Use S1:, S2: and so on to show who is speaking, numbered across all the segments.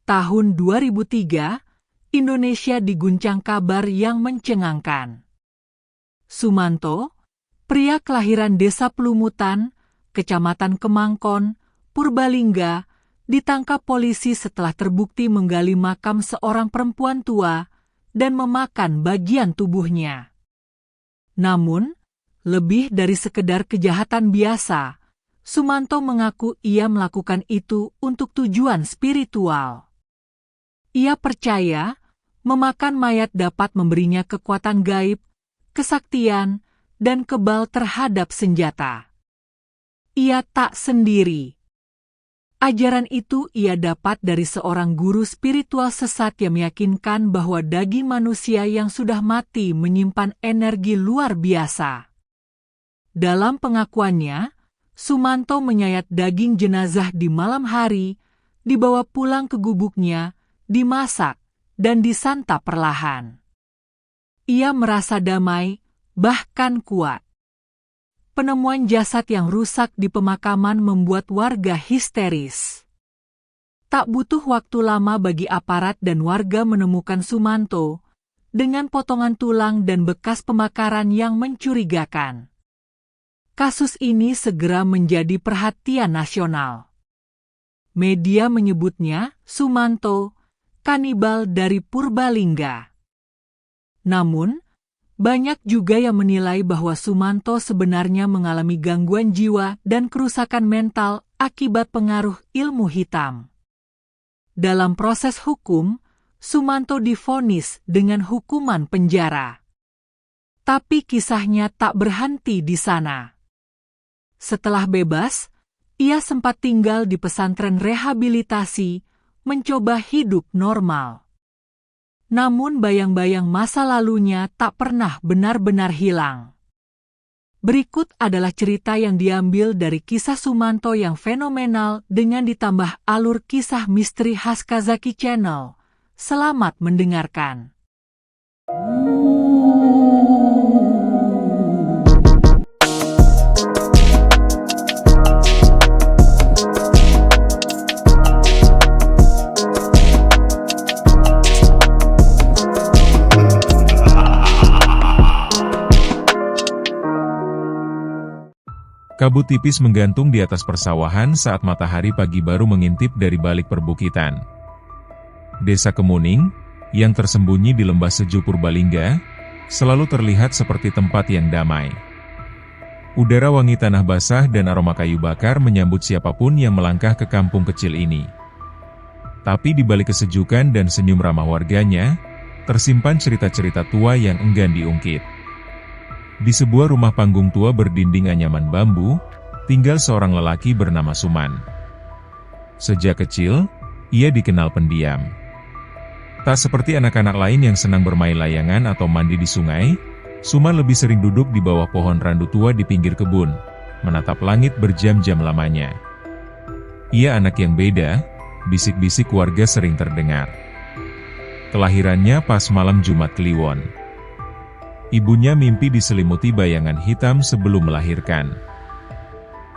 S1: Tahun 2003, Indonesia diguncang kabar yang mencengangkan. Sumanto, pria kelahiran Desa Pelumutan, Kecamatan Kemangkon, Purbalingga, ditangkap polisi setelah terbukti menggali makam seorang perempuan tua dan memakan bagian tubuhnya. Namun, lebih dari sekedar kejahatan biasa, Sumanto mengaku ia melakukan itu untuk tujuan spiritual. Ia percaya memakan mayat dapat memberinya kekuatan gaib, kesaktian, dan kebal terhadap senjata. Ia tak sendiri. Ajaran itu ia dapat dari seorang guru spiritual sesat yang meyakinkan bahwa daging manusia yang sudah mati menyimpan energi luar biasa. Dalam pengakuannya, Sumanto menyayat daging jenazah di malam hari, dibawa pulang ke gubuknya, dimasak, dan disantap perlahan. Ia merasa damai, bahkan kuat. Penemuan jasad yang rusak di pemakaman membuat warga histeris. Tak butuh waktu lama bagi aparat dan warga menemukan Sumanto dengan potongan tulang dan bekas pembakaran yang mencurigakan. Kasus ini segera menjadi perhatian nasional. Media menyebutnya Sumanto, kanibal dari Purbalingga. Namun, banyak juga yang menilai bahwa Sumanto sebenarnya mengalami gangguan jiwa dan kerusakan mental akibat pengaruh ilmu hitam. Dalam proses hukum, Sumanto divonis dengan hukuman penjara. Tapi kisahnya tak berhenti di sana. Setelah bebas, ia sempat tinggal di pesantren rehabilitasi, mencoba hidup normal. Namun bayang-bayang masa lalunya tak pernah benar-benar hilang. Berikut adalah cerita yang diambil dari kisah Sumanto yang fenomenal dengan ditambah alur kisah misteri khas Kazaki Channel. Selamat mendengarkan.
S2: Kabut tipis menggantung di atas persawahan saat matahari pagi baru mengintip dari balik perbukitan. Desa Kemuning, yang tersembunyi di lembah sejuk Purbalingga, selalu terlihat seperti tempat yang damai. Udara wangi tanah basah dan aroma kayu bakar menyambut siapapun yang melangkah ke kampung kecil ini. Tapi di balik kesejukan dan senyum ramah warganya, tersimpan cerita-cerita tua yang enggan diungkit. Di sebuah rumah panggung tua berdinding anyaman bambu, tinggal seorang lelaki bernama Suman. Sejak kecil, ia dikenal pendiam. Tak seperti anak-anak lain yang senang bermain layangan atau mandi di sungai, Suman lebih sering duduk di bawah pohon randu tua di pinggir kebun, menatap langit berjam-jam lamanya. Ia anak yang beda, bisik-bisik warga sering terdengar. Kelahirannya pas malam Jumat Kliwon. Ibunya mimpi diselimuti bayangan hitam sebelum melahirkan.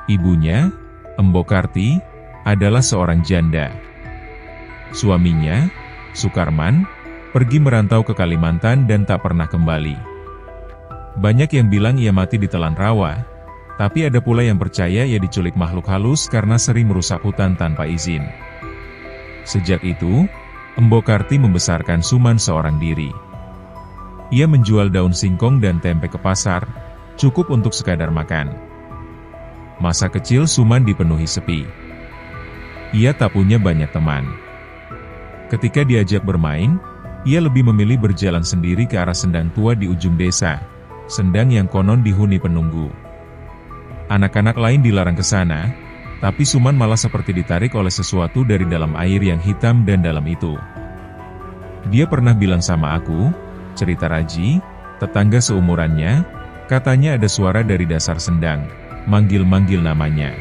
S2: Ibunya, Mbok Karti, adalah seorang janda. Suaminya, Sukarman, pergi merantau ke Kalimantan dan tak pernah kembali. Banyak yang bilang ia mati ditelan rawa, tapi ada pula yang percaya ia diculik makhluk halus karena sering merusak hutan tanpa izin. Sejak itu, Mbok Karti membesarkan Suman seorang diri. Ia menjual daun singkong dan tempe ke pasar, cukup untuk sekadar makan. Masa kecil Suman dipenuhi sepi. Ia tak punya banyak teman. Ketika diajak bermain, ia lebih memilih berjalan sendiri ke arah sendang tua di ujung desa, sendang yang konon dihuni penunggu. Anak-anak lain dilarang ke sana, tapi Suman malah seperti ditarik oleh sesuatu dari dalam air yang hitam dan dalam itu. Dia pernah bilang sama aku, cerita Raji, tetangga seumurannya, katanya ada suara dari dasar sendang, manggil-manggil namanya.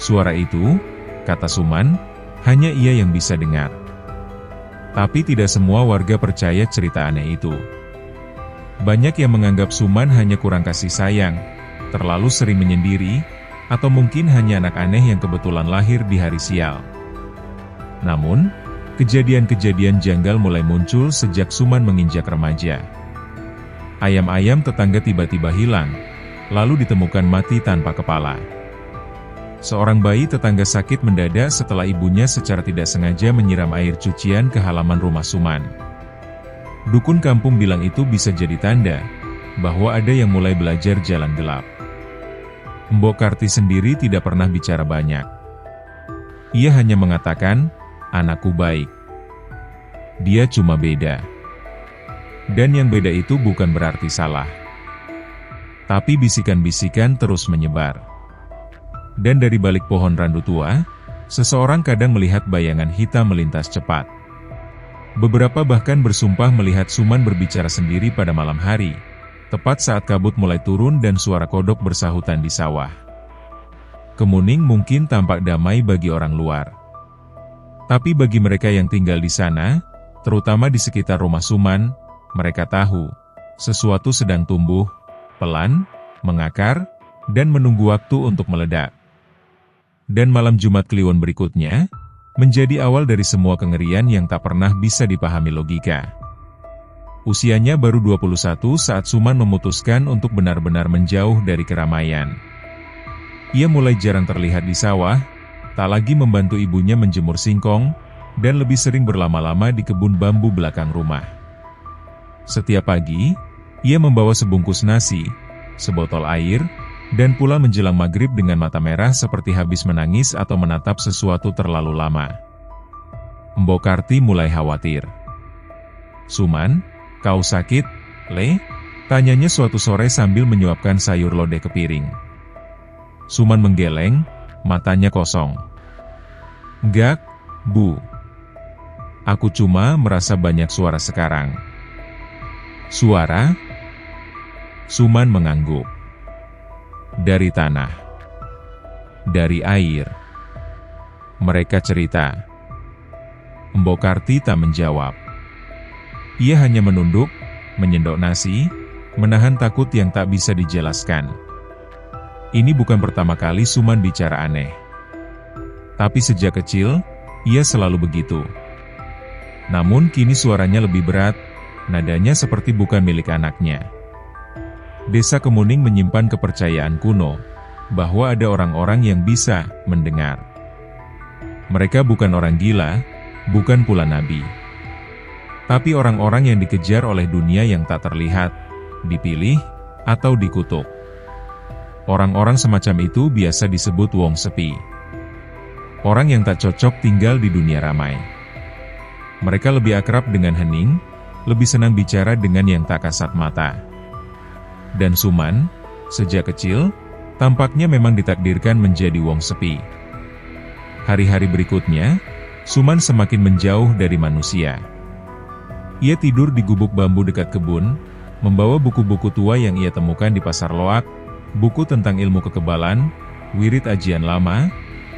S2: Suara itu, kata Suman, hanya ia yang bisa dengar. Tapi tidak semua warga percaya cerita aneh itu. Banyak yang menganggap Suman hanya kurang kasih sayang, terlalu sering menyendiri, atau mungkin hanya anak aneh yang kebetulan lahir di hari sial. Namun, kejadian-kejadian janggal mulai muncul sejak Suman menginjak remaja. Ayam-ayam tetangga tiba-tiba hilang, lalu ditemukan mati tanpa kepala. Seorang bayi tetangga sakit mendadak setelah ibunya secara tidak sengaja menyiram air cucian ke halaman rumah Suman. Dukun kampung bilang itu bisa jadi tanda bahwa ada yang mulai belajar jalan gelap. Mbok Karti sendiri tidak pernah bicara banyak. Ia hanya mengatakan, "Anakku baik. Dia cuma beda." Dan yang beda itu bukan berarti salah. Tapi bisikan-bisikan terus menyebar. Dan dari balik pohon randu tua, seseorang kadang melihat bayangan hitam melintas cepat. Beberapa bahkan bersumpah melihat Suman berbicara sendiri pada malam hari, tepat saat kabut mulai turun dan suara kodok bersahutan di sawah. Kemuning mungkin tampak damai bagi orang luar. Tapi bagi mereka yang tinggal di sana, terutama di sekitar rumah Suman, mereka tahu, sesuatu sedang tumbuh, pelan, mengakar, dan menunggu waktu untuk meledak. Dan malam Jumat Kliwon berikutnya, menjadi awal dari semua kengerian yang tak pernah bisa dipahami logika. Usianya baru 21 saat Suman memutuskan untuk benar-benar menjauh dari keramaian. Ia mulai jarang terlihat di sawah, tak lagi membantu ibunya menjemur singkong, dan lebih sering berlama-lama di kebun bambu belakang rumah. Setiap pagi, ia membawa sebungkus nasi, sebotol air, dan pula menjelang maghrib dengan mata merah seperti habis menangis atau menatap sesuatu terlalu lama. Mbok Karti mulai khawatir. "Suman, kau sakit, Le?" tanyanya suatu sore sambil menyuapkan sayur lodeh ke piring. Suman menggeleng, matanya kosong. "Enggak, Bu. Aku cuma merasa banyak suara sekarang." "Suara?" Suman mengangguk. "Dari tanah. Dari air." Mereka cerita. Mbok Karti tak menjawab. Ia hanya menunduk, menyendok nasi, menahan takut yang tak bisa dijelaskan. Ini bukan pertama kali Suman bicara aneh. Tapi sejak kecil, ia selalu begitu. Namun kini suaranya lebih berat, nadanya seperti bukan milik anaknya. Desa Kemuning menyimpan kepercayaan kuno, bahwa ada orang-orang yang bisa mendengar. Mereka bukan orang gila, bukan pula nabi. Tapi orang-orang yang dikejar oleh dunia yang tak terlihat, dipilih, atau dikutuk. Orang-orang semacam itu biasa disebut wong sepi. Orang yang tak cocok tinggal di dunia ramai. Mereka lebih akrab dengan hening, lebih senang bicara dengan yang tak kasat mata. Dan Suman, sejak kecil, tampaknya memang ditakdirkan menjadi wong sepi. Hari-hari berikutnya, Suman semakin menjauh dari manusia. Ia tidur di gubuk bambu dekat kebun, membawa buku-buku tua yang ia temukan di pasar loak, buku tentang ilmu kekebalan, wirid ajian lama,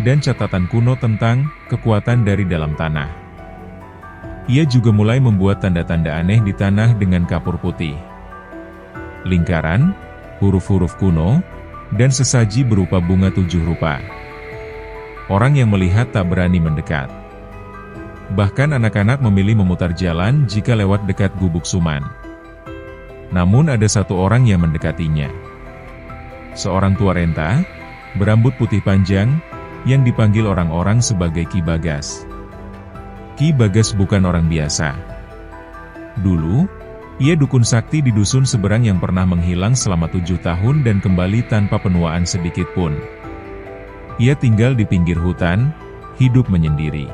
S2: dan catatan kuno tentang kekuatan dari dalam tanah. Ia juga mulai membuat tanda-tanda aneh di tanah dengan kapur putih. Lingkaran, huruf-huruf kuno, dan sesaji berupa bunga 7 rupa. Orang yang melihat tak berani mendekat. Bahkan anak-anak memilih memutar jalan jika lewat dekat gubuk Suman. Namun ada satu orang yang mendekatinya. Seorang tua renta, berambut putih panjang, yang dipanggil orang-orang sebagai Ki Bagas. Ki Bagas bukan orang biasa. Dulu, ia dukun sakti di dusun seberang yang pernah menghilang selama 7 tahun dan kembali tanpa penuaan sedikit pun. Ia tinggal di pinggir hutan, hidup menyendiri.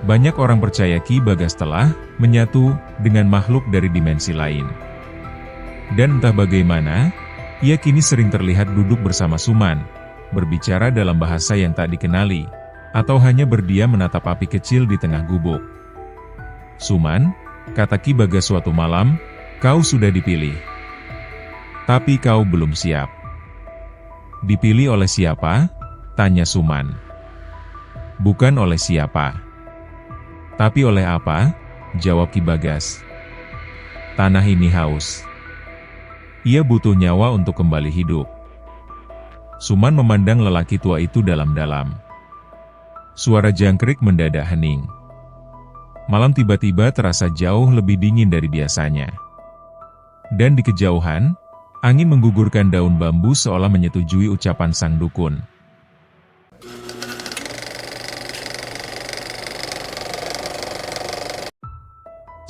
S2: Banyak orang percaya Ki Bagas telah menyatu dengan makhluk dari dimensi lain. Dan entah bagaimana, ia kini sering terlihat duduk bersama Suman, berbicara dalam bahasa yang tak dikenali, atau hanya berdiam menatap api kecil di tengah gubuk. "Suman," kata Ki Bagas suatu malam, "kau sudah dipilih. Tapi kau belum siap." "Dipilih oleh siapa?" tanya Suman. "Bukan oleh siapa. Tapi oleh apa?" jawab Ki Bagas. "Tanah ini haus. Ia butuh nyawa untuk kembali hidup." Suman memandang lelaki tua itu dalam-dalam. suara jangkrik mendadak hening. Malam tiba-tiba terasa jauh lebih dingin dari biasanya. Dan di kejauhan, angin menggugurkan daun bambu seolah menyetujui ucapan sang dukun.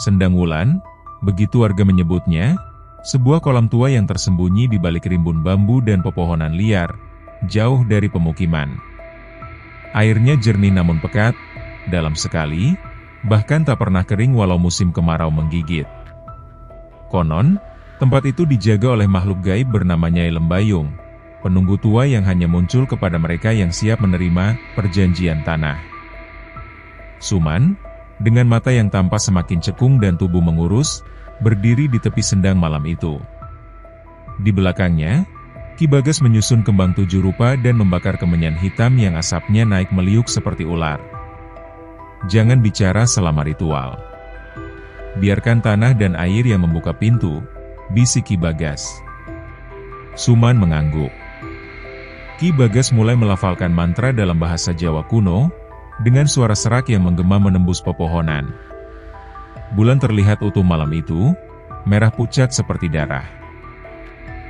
S2: Sendang Wulan, begitu warga menyebutnya, sebuah kolam tua yang tersembunyi di balik rimbun bambu dan pepohonan liar, jauh dari pemukiman. Airnya jernih namun pekat, dalam sekali, bahkan tak pernah kering walau musim kemarau menggigit. Konon, tempat itu dijaga oleh makhluk gaib bernama Nyai Lembayung, penunggu tua yang hanya muncul kepada mereka yang siap menerima perjanjian tanah. Suman, dengan mata yang tampak semakin cekung dan tubuh mengurus, berdiri di tepi sendang malam itu. Di belakangnya, Ki Bagas menyusun kembang 7 rupa dan membakar kemenyan hitam yang asapnya naik meliuk seperti ular. Jangan bicara selama ritual. Biarkan tanah dan air yang membuka pintu, bisik Ki Bagas. Suman mengangguk. Ki Bagas mulai melafalkan mantra dalam bahasa Jawa kuno, dengan suara serak yang menggema menembus pepohonan. Bulan terlihat utuh malam itu, merah pucat seperti darah.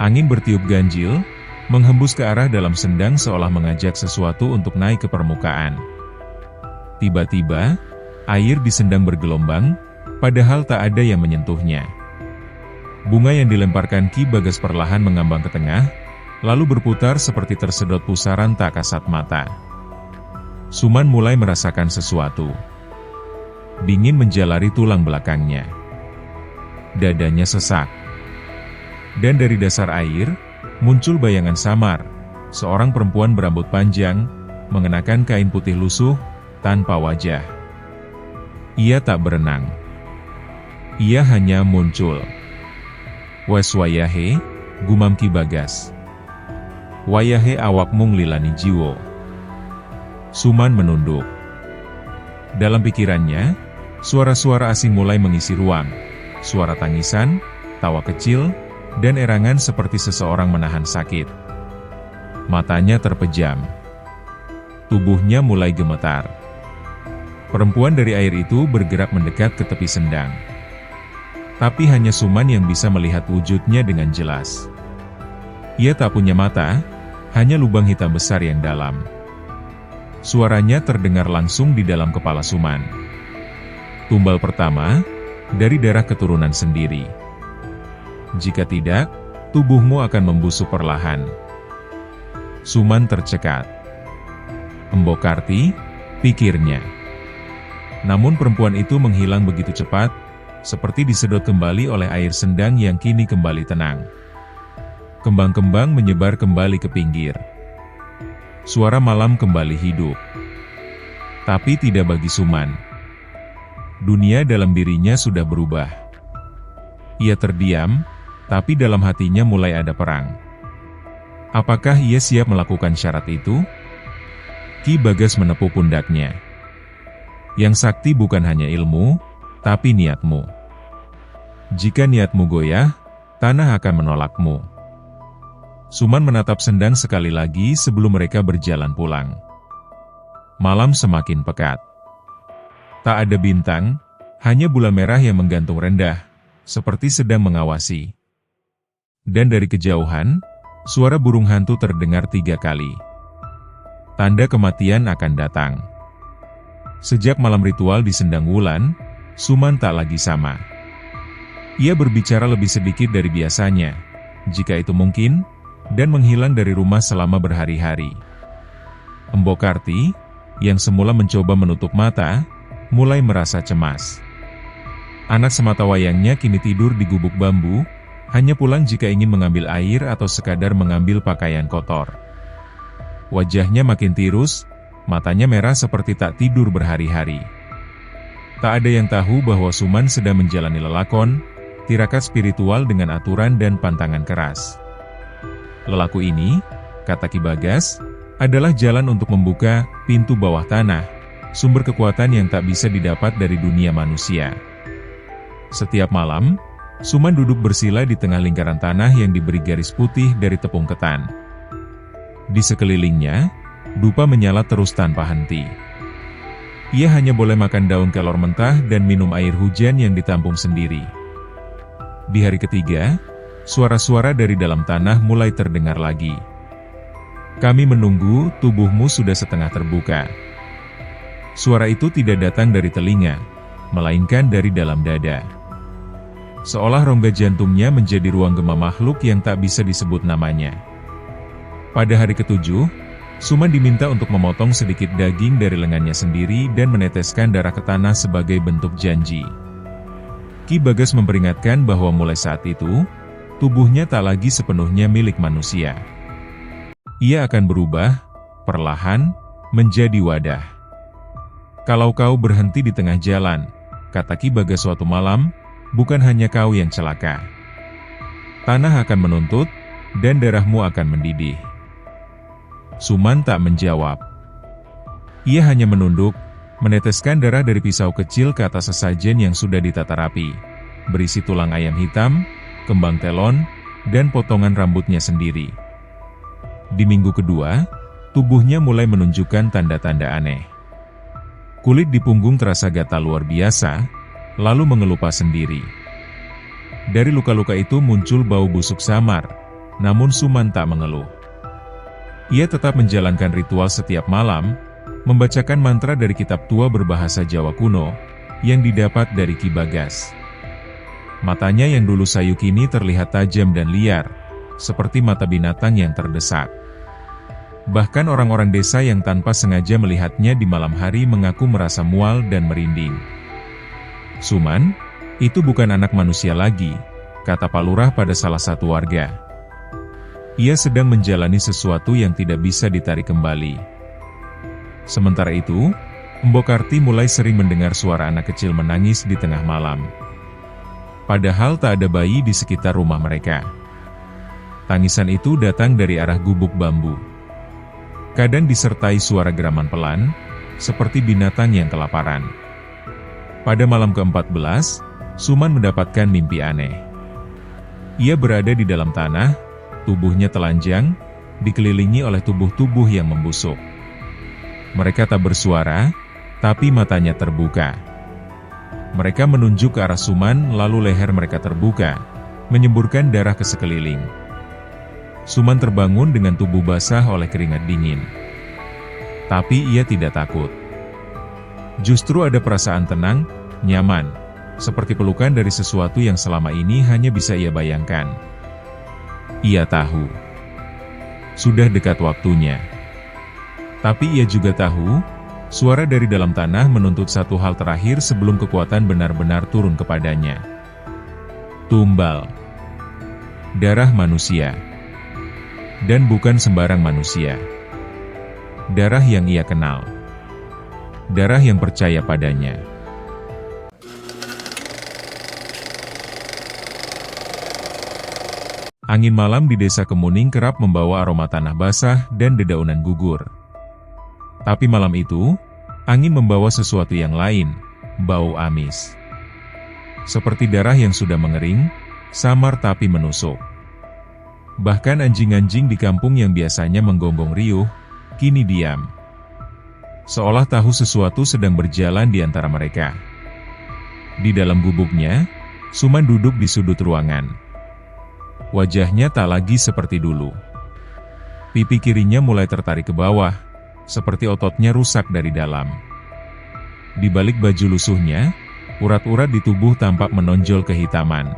S2: Angin bertiup ganjil, menghembus ke arah dalam sendang seolah mengajak sesuatu untuk naik ke permukaan. Tiba-tiba, air di sendang bergelombang, padahal tak ada yang menyentuhnya. Bunga yang dilemparkan Ki Bagas perlahan mengambang ke tengah, lalu berputar seperti tersedot pusaran tak kasat mata. Suman mulai merasakan sesuatu. Dingin menjalari tulang belakangnya. Dadanya sesak. Dan dari dasar air, muncul bayangan samar, seorang perempuan berambut panjang, mengenakan kain putih lusuh, tanpa wajah. Ia tak berenang. Ia hanya muncul. Wes wayahe, gumam Ki Bagas. Wayahe awak mung lilani jiwo. Suman menunduk. Dalam pikirannya, suara-suara asing mulai mengisi ruang. Suara tangisan, tawa kecil, dan erangan seperti seseorang menahan sakit. Matanya terpejam. Tubuhnya mulai gemetar. Perempuan dari air itu bergerak mendekat ke tepi sendang. Tapi hanya Suman yang bisa melihat wujudnya dengan jelas. Ia tak punya mata, hanya lubang hitam besar yang dalam. Suaranya terdengar langsung di dalam kepala Suman. Tumbal pertama, dari darah keturunan sendiri. Jika tidak, tubuhmu akan membusuk perlahan. Suman tercekat. Embokarti, pikirnya. Namun perempuan itu menghilang begitu cepat, seperti disedot kembali oleh air sendang yang kini kembali tenang. Kembang-kembang menyebar kembali ke pinggir. Suara malam kembali hidup. Tapi tidak bagi Suman. Dunia dalam dirinya sudah berubah. Ia terdiam, tapi dalam hatinya mulai ada perang. Apakah ia siap melakukan syarat itu? Ki Bagas menepuk pundaknya. Yang sakti bukan hanya ilmu, tapi niatmu. Jika niatmu goyah, tanah akan menolakmu. Suman menatap sendang sekali lagi sebelum mereka berjalan pulang. Malam semakin pekat. Tak ada bintang, hanya bulan merah yang menggantung rendah, seperti sedang mengawasi. Dan dari kejauhan, suara burung hantu terdengar 3 kali. Tanda kematian akan datang. Sejak malam ritual di Sendang Wulan, Suman tak lagi sama. Ia berbicara lebih sedikit dari biasanya, jika itu mungkin, dan menghilang dari rumah selama berhari-hari. Embokarti, yang semula mencoba menutup mata, mulai merasa cemas. Anak sematawayangnya kini tidur di gubuk bambu, hanya pulang jika ingin mengambil air atau sekadar mengambil pakaian kotor. Wajahnya makin tirus, matanya merah seperti tak tidur berhari-hari. Tak ada yang tahu bahwa Suman sedang menjalani lelakon, tirakat spiritual dengan aturan dan pantangan keras. Lelaku ini, kata Ki Bagas, adalah jalan untuk membuka pintu bawah tanah, sumber kekuatan yang tak bisa didapat dari dunia manusia. Setiap malam, Suman duduk bersila di tengah lingkaran tanah yang diberi garis putih dari tepung ketan. Di sekelilingnya, dupa menyala terus tanpa henti. Ia hanya boleh makan daun kelor mentah dan minum air hujan yang ditampung sendiri. Di hari ketiga, suara-suara dari dalam tanah mulai terdengar lagi. Kami menunggu, tubuhmu sudah setengah terbuka. Suara itu tidak datang dari telinga, melainkan dari dalam dada. Seolah rongga jantungnya menjadi ruang gema makhluk yang tak bisa disebut namanya. Pada hari ketujuh, Suman diminta untuk memotong sedikit daging dari lengannya sendiri dan meneteskan darah ke tanah sebagai bentuk janji. Ki Bagas memperingatkan bahwa mulai saat itu, tubuhnya tak lagi sepenuhnya milik manusia. Ia akan berubah, perlahan, menjadi wadah. Kalau kau berhenti di tengah jalan, kata Ki Bagas suatu malam, bukan hanya kau yang celaka. Tanah akan menuntut, dan darahmu akan mendidih. Suman tak menjawab. Ia hanya menunduk, meneteskan darah dari pisau kecil ke atas sesajen yang sudah ditata rapi, berisi tulang ayam hitam, kembang telon, dan potongan rambutnya sendiri. Di minggu kedua, tubuhnya mulai menunjukkan tanda-tanda aneh. Kulit di punggung terasa gatal luar biasa, lalu mengelupas sendiri. Dari luka-luka itu muncul bau busuk samar, namun Suman tak mengeluh. Ia tetap menjalankan ritual setiap malam, membacakan mantra dari kitab tua berbahasa Jawa kuno, yang didapat dari Ki Bagas. Matanya yang dulu sayu kini terlihat tajam dan liar, seperti mata binatang yang terdesak. Bahkan orang-orang desa yang tanpa sengaja melihatnya di malam hari mengaku merasa mual dan merinding. Suman, itu bukan anak manusia lagi, kata Pak Lurah pada salah satu warga. Ia sedang menjalani sesuatu yang tidak bisa ditarik kembali. Sementara itu, Mbok Karti mulai sering mendengar suara anak kecil menangis di tengah malam. Padahal tak ada bayi di sekitar rumah mereka. Tangisan itu datang dari arah gubuk bambu. Kadang disertai suara geraman pelan, seperti binatang yang kelaparan. Pada malam ke-14, Suman mendapatkan mimpi aneh. Ia berada di dalam tanah, tubuhnya telanjang, dikelilingi oleh tubuh-tubuh yang membusuk. Mereka tak bersuara, tapi matanya terbuka. Mereka menunjuk ke arah Suman, lalu leher mereka terbuka, menyemburkan darah ke sekeliling. Suman terbangun dengan tubuh basah oleh keringat dingin. Tapi ia tidak takut. Justru ada perasaan tenang, nyaman, seperti pelukan dari sesuatu yang selama ini hanya bisa ia bayangkan. Ia tahu, sudah dekat waktunya. Tapi ia juga tahu, suara dari dalam tanah menuntut satu hal terakhir sebelum kekuatan benar-benar turun kepadanya. Tumbal. Darah manusia. Dan bukan sembarang manusia. Darah yang ia kenal. Darah yang percaya padanya. Angin malam di desa Kemuning kerap membawa aroma tanah basah dan dedaunan gugur. Tapi malam itu, angin membawa sesuatu yang lain, bau amis. Seperti darah yang sudah mengering, samar tapi menusuk. Bahkan anjing-anjing di kampung yang biasanya menggonggong riuh, kini diam. Seolah tahu sesuatu sedang berjalan di antara mereka. Di dalam gubuknya, Suman duduk di sudut ruangan. Wajahnya tak lagi seperti dulu. Pipi kirinya mulai tertarik ke bawah, seperti ototnya rusak dari dalam. Di balik baju lusuhnya, urat-urat di tubuh tampak menonjol kehitaman.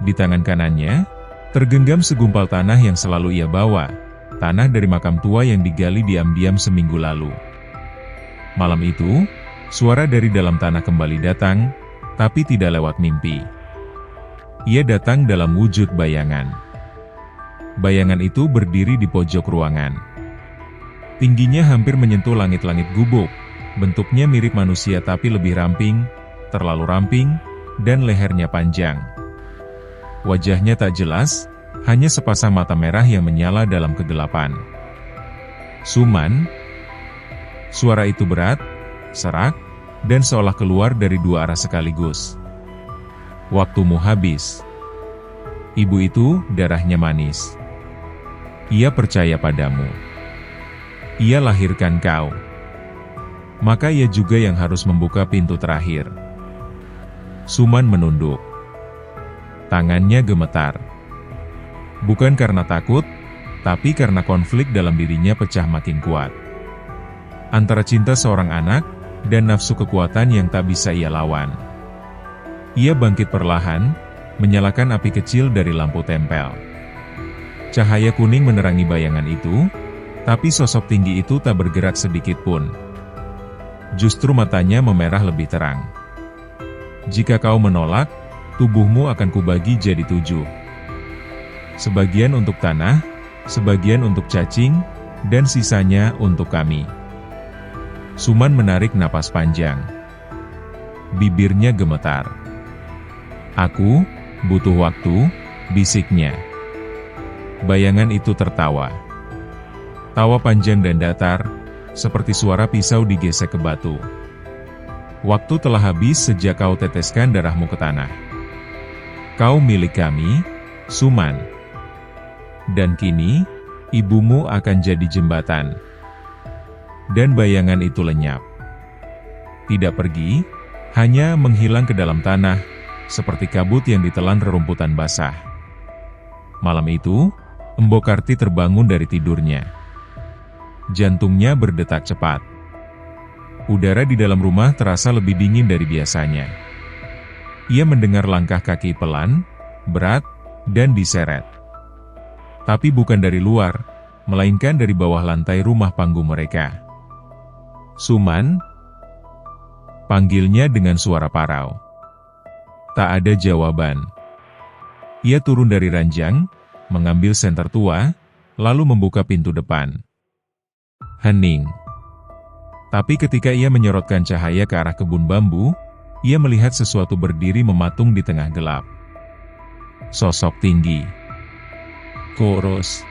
S2: Di tangan kanannya, tergenggam segumpal tanah yang selalu ia bawa, tanah dari makam tua yang digali diam-diam seminggu lalu. Malam itu, suara dari dalam tanah kembali datang, tapi tidak lewat mimpi. Ia datang dalam wujud bayangan. Bayangan itu berdiri di pojok ruangan. Tingginya hampir menyentuh langit-langit gubuk, bentuknya mirip manusia tapi lebih ramping, terlalu ramping, dan lehernya panjang. Wajahnya tak jelas, hanya sepasang mata merah yang menyala dalam kegelapan. Suman. Suara itu berat, serak, dan seolah keluar dari dua arah sekaligus. Waktumu habis. Ibu itu, darahnya manis. Ia percaya padamu. Ia lahirkan kau. maka ia juga yang harus membuka pintu terakhir. Suman menunduk. Tangannya gemetar. Bukan karena takut, tapi karena konflik dalam dirinya pecah makin kuat. Antara cinta seorang anak, dan nafsu kekuatan yang tak bisa ia lawan. Ia bangkit perlahan, menyalakan api kecil dari lampu tempel. Cahaya kuning menerangi bayangan itu, tapi sosok tinggi itu tak bergerak sedikit pun. Justru matanya memerah lebih terang. Jika kau menolak, tubuhmu akan kubagi jadi 7. Sebagian untuk tanah, sebagian untuk cacing, dan sisanya untuk kami. Suman menarik napas panjang. Bibirnya gemetar. Aku butuh waktu, bisiknya. Bayangan itu tertawa. Tawa panjang dan datar, seperti suara pisau digesek ke batu. Waktu telah habis sejak kau teteskan darahmu ke tanah. Kau milik kami, Suman. Dan kini, ibumu akan jadi jembatan. Dan bayangan itu lenyap. Tidak pergi, hanya menghilang ke dalam tanah, seperti kabut yang ditelan rerumputan basah. Malam itu, Mbok Karti terbangun dari tidurnya. Jantungnya berdetak cepat. Udara di dalam rumah terasa lebih dingin dari biasanya. Ia mendengar langkah kaki pelan, berat, dan diseret. Tapi bukan dari luar, melainkan dari bawah lantai rumah panggung mereka. Suman, panggilnya dengan suara parau. Tak ada jawaban. Ia turun dari ranjang, mengambil senter tua, lalu membuka pintu depan. Hening. Tapi ketika ia menyorotkan cahaya ke arah kebun bambu, ia melihat sesuatu berdiri mematung di tengah gelap. Sosok tinggi. Kurus.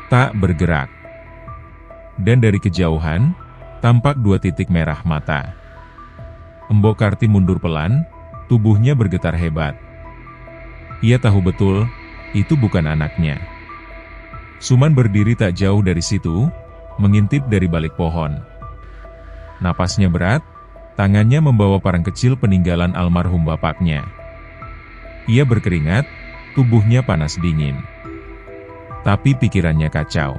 S2: Tak bergerak. Dan dari kejauhan, tampak 2 titik merah mata. Mbok Karti mundur pelan, tubuhnya bergetar hebat. Ia tahu betul, itu bukan anaknya. Suman berdiri tak jauh dari situ, mengintip dari balik pohon. Napasnya berat, tangannya membawa parang kecil peninggalan almarhum bapaknya. Ia berkeringat, tubuhnya panas dingin. Tapi pikirannya kacau.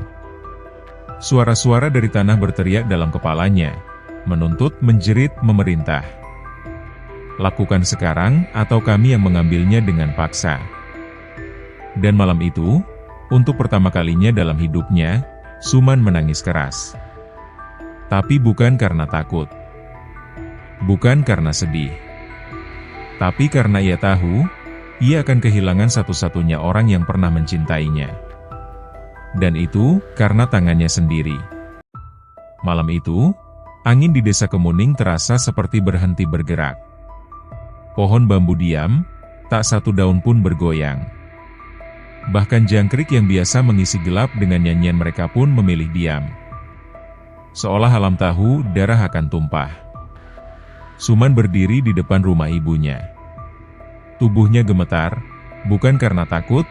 S2: Suara-suara dari tanah berteriak dalam kepalanya, menuntut, menjerit, memerintah. Lakukan sekarang, atau kami yang mengambilnya dengan paksa. Dan malam itu, untuk pertama kalinya dalam hidupnya, Suman menangis keras. Tapi bukan karena takut. Bukan karena sedih. Tapi karena ia tahu, ia akan kehilangan satu-satunya orang yang pernah mencintainya. Dan itu, karena tangannya sendiri. Malam itu, angin di desa Kemuning terasa seperti berhenti bergerak. Pohon bambu diam, tak satu daun pun bergoyang. Bahkan jangkrik yang biasa mengisi gelap dengan nyanyian mereka pun memilih diam. Seolah alam tahu darah akan tumpah. Suman berdiri di depan rumah ibunya. Tubuhnya gemetar, bukan karena takut,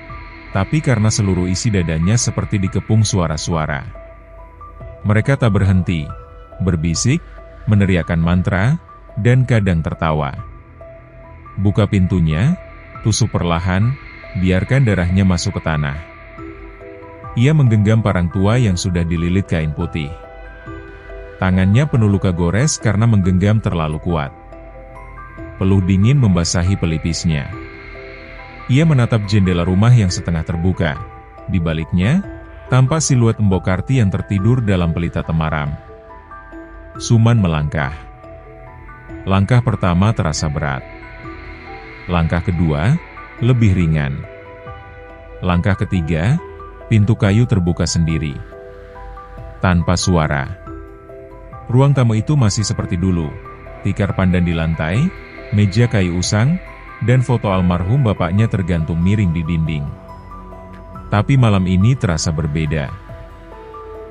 S2: tapi karena seluruh isi dadanya seperti dikepung suara-suara. Mereka tak berhenti, berbisik, meneriakkan mantra, dan kadang tertawa. Buka pintunya, tusuk perlahan, biarkan darahnya masuk ke tanah. Ia menggenggam parang tua yang sudah dililit kain putih. Tangannya penuh luka gores karena menggenggam terlalu kuat. Peluh dingin membasahi pelipisnya. Ia menatap jendela rumah yang setengah terbuka. Di baliknya, tampak siluet Mbok Karti yang tertidur dalam pelita temaram. Suman melangkah. Langkah pertama terasa berat. Langkah kedua, lebih ringan. Langkah ketiga, pintu kayu terbuka sendiri. Tanpa suara. Ruang tamu itu masih seperti dulu. Tikar pandan di lantai, meja kayu usang, dan foto almarhum bapaknya tergantung miring di dinding. Tapi malam ini terasa berbeda.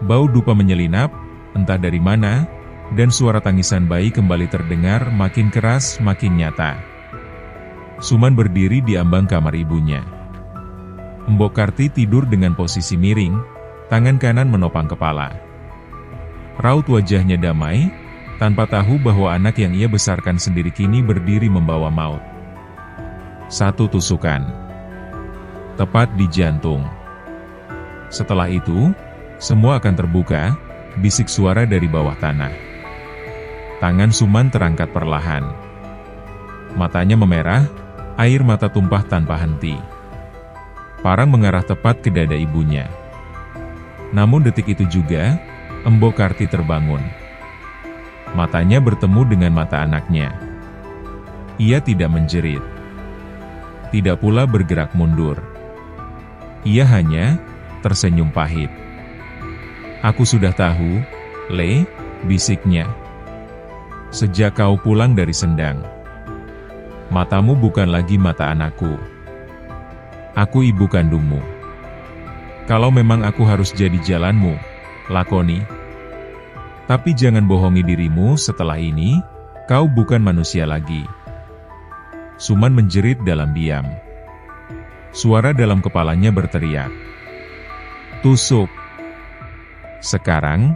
S2: Bau dupa menyelinap, entah dari mana, dan suara tangisan bayi kembali terdengar makin keras, makin nyata. Suman berdiri di ambang kamar ibunya. Mbok Karti tidur dengan posisi miring, tangan kanan menopang kepala. Raut wajahnya damai, tanpa tahu bahwa anak yang ia besarkan sendiri kini berdiri membawa maut. Satu tusukan, tepat di jantung. Setelah itu, semua akan terbuka, bisik suara dari bawah tanah. Tangan Suman terangkat perlahan. Matanya memerah, air mata tumpah tanpa henti. Parang mengarah tepat ke dada ibunya. Namun detik itu juga, Embo Karti terbangun. Matanya bertemu dengan mata anaknya. Ia tidak menjerit. Tidak pula bergerak mundur. Ia hanya tersenyum pahit. "Aku sudah tahu, Le," bisiknya. "Sejak kau pulang dari Sendang, matamu bukan lagi mata anakku. Aku ibu kandungmu. Kalau memang aku harus jadi jalanmu, lakoni. Tapi jangan bohongi dirimu, setelah ini, kau bukan manusia lagi." Suman menjerit dalam diam. Suara dalam kepalanya berteriak, "Tusuk! Sekarang!"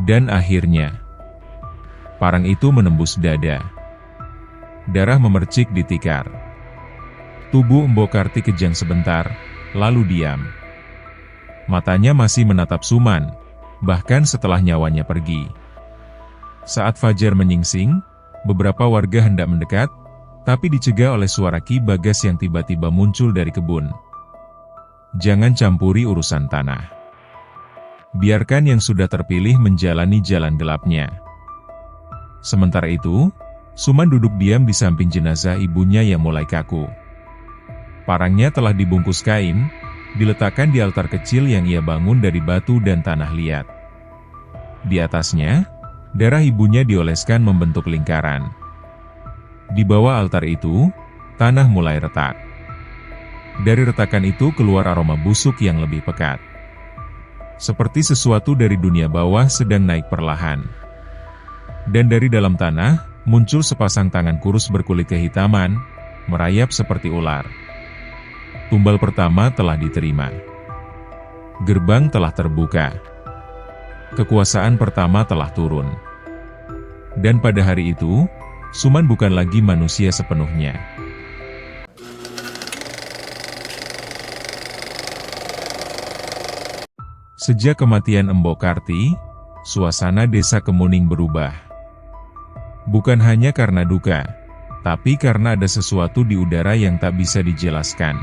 S2: Dan akhirnya, parang itu menembus dada. Darah memercik di tikar. Tubuh Embo Karti kejang sebentar, lalu diam. Matanya masih menatap Suman, bahkan setelah nyawanya pergi. Saat fajar menyingsing, beberapa warga hendak mendekat, tapi dicegah oleh suara Ki Bagas yang tiba-tiba muncul dari kebun. "Jangan campuri urusan tanah. Biarkan yang sudah terpilih menjalani jalan gelapnya." Sementara itu, Suman duduk diam di samping jenazah ibunya yang mulai kaku. Parangnya telah dibungkus kain, diletakkan di altar kecil yang ia bangun dari batu dan tanah liat. Di atasnya, darah ibunya dioleskan membentuk lingkaran. Di bawah altar itu, tanah mulai retak. Dari retakan itu keluar aroma busuk yang lebih pekat. Seperti sesuatu dari dunia bawah sedang naik perlahan. Dan dari dalam tanah, muncul sepasang tangan kurus berkulit kehitaman, merayap seperti ular. Tumbal pertama telah diterima. Gerbang telah terbuka. Kekuasaan pertama telah turun. Dan pada hari itu, Suman bukan lagi manusia sepenuhnya. Sejak kematian Embo Karti, suasana desa Kemuning berubah. Bukan hanya karena duka, tapi karena ada sesuatu di udara yang tak bisa dijelaskan.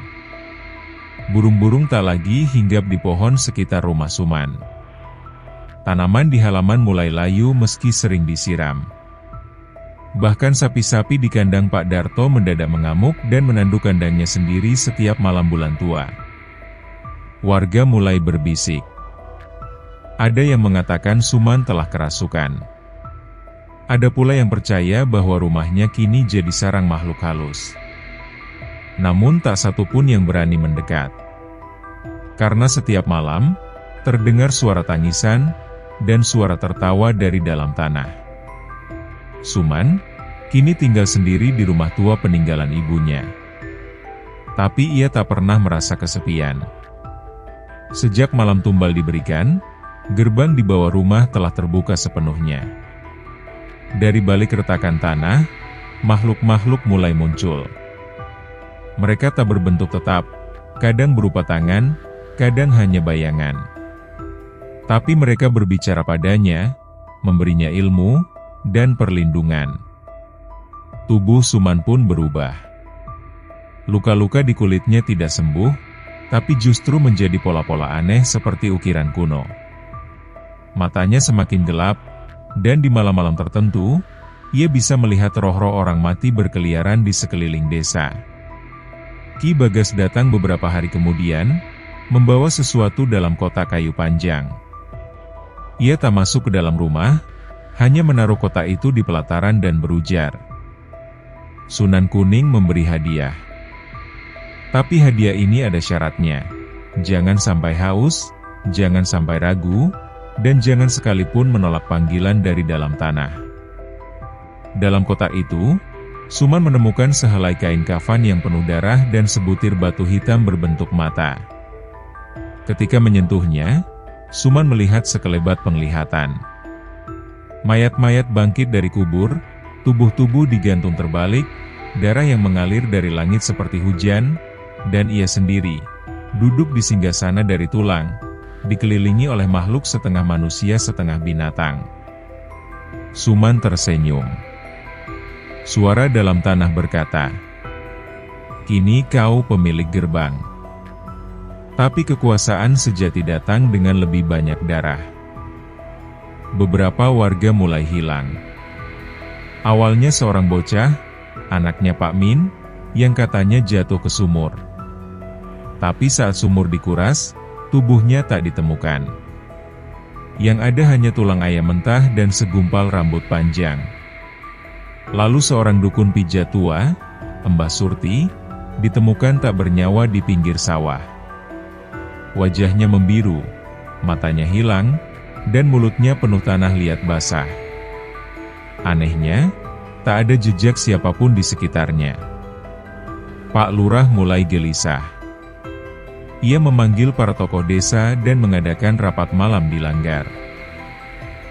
S2: Burung-burung tak lagi hinggap di pohon sekitar rumah Suman. Tanaman di halaman mulai layu meski sering disiram. Bahkan sapi-sapi di kandang Pak Darto mendadak mengamuk dan menanduk kandangnya sendiri setiap malam bulan tua. Warga mulai berbisik. Ada yang mengatakan Suman telah kerasukan. Ada pula yang percaya bahwa rumahnya kini jadi sarang makhluk halus. Namun tak satu pun yang berani mendekat. Karena setiap malam, terdengar suara tangisan dan suara tertawa dari dalam tanah. Suman kini tinggal sendiri di rumah tua peninggalan ibunya. Tapi ia tak pernah merasa kesepian. Sejak malam tumbal diberikan, gerbang di bawah rumah telah terbuka sepenuhnya. Dari balik retakan tanah, makhluk-makhluk mulai muncul. Mereka tak berbentuk tetap, kadang berupa tangan, kadang hanya bayangan. Tapi mereka berbicara padanya, memberinya ilmu dan perlindungan. Tubuh Suman pun berubah. Luka-luka di kulitnya tidak sembuh, tapi justru menjadi pola-pola aneh seperti ukiran kuno. Matanya semakin gelap, dan di malam-malam tertentu, ia bisa melihat roh-roh orang mati berkeliaran di sekeliling desa. Ki Bagas datang beberapa hari kemudian, membawa sesuatu dalam kotak kayu panjang. Ia tak masuk ke dalam rumah, hanya menaruh kotak itu di pelataran dan berujar, "Sunan Kuning memberi hadiah. Tapi hadiah ini ada syaratnya. Jangan sampai haus, jangan sampai ragu, dan jangan sekalipun menolak panggilan dari dalam tanah." Dalam kotak itu, Suman menemukan sehelai kain kafan yang penuh darah dan sebutir batu hitam berbentuk mata. Ketika menyentuhnya, Suman melihat sekelebat penglihatan. Mayat-mayat bangkit dari kubur, tubuh-tubuh digantung terbalik, darah yang mengalir dari langit seperti hujan, dan ia sendiri, duduk di singgasana dari tulang, dikelilingi oleh makhluk setengah manusia setengah binatang. Suman tersenyum. Suara dalam tanah berkata, "Kini kau pemilik gerbang." Tapi kekuasaan sejati datang dengan lebih banyak darah. Beberapa warga mulai hilang. Awalnya seorang bocah, anaknya Pak Min, yang katanya jatuh ke sumur. Tapi saat sumur dikuras, tubuhnya tak ditemukan. Yang ada hanya tulang ayam mentah dan segumpal rambut panjang. Lalu seorang dukun pijat tua, Mbah Surti, ditemukan tak bernyawa di pinggir sawah. Wajahnya membiru, matanya hilang, dan mulutnya penuh tanah liat basah. Anehnya, tak ada jejak siapapun di sekitarnya. Pak Lurah mulai gelisah. Ia memanggil para tokoh desa dan mengadakan rapat malam di langgar.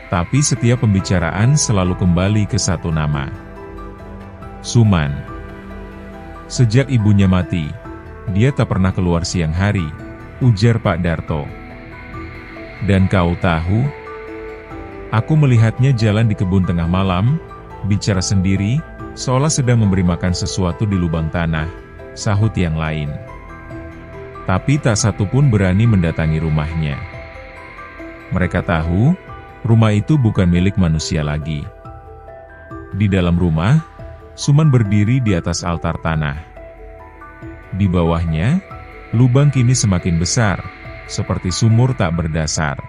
S2: Tapi setiap pembicaraan selalu kembali ke satu nama. Suman. Sejak ibunya mati, dia tak pernah keluar siang hari, ujar Pak Darto. Dan kau tahu? Aku melihatnya jalan di kebun tengah malam, bicara sendiri, seolah sedang memberi makan sesuatu di lubang tanah, sahut yang lain. Tapi tak satu pun berani mendatangi rumahnya. Mereka tahu, rumah itu bukan milik manusia lagi. Di dalam rumah, Suman berdiri di atas altar tanah. Di bawahnya, lubang kini semakin besar, seperti sumur tak berdasar.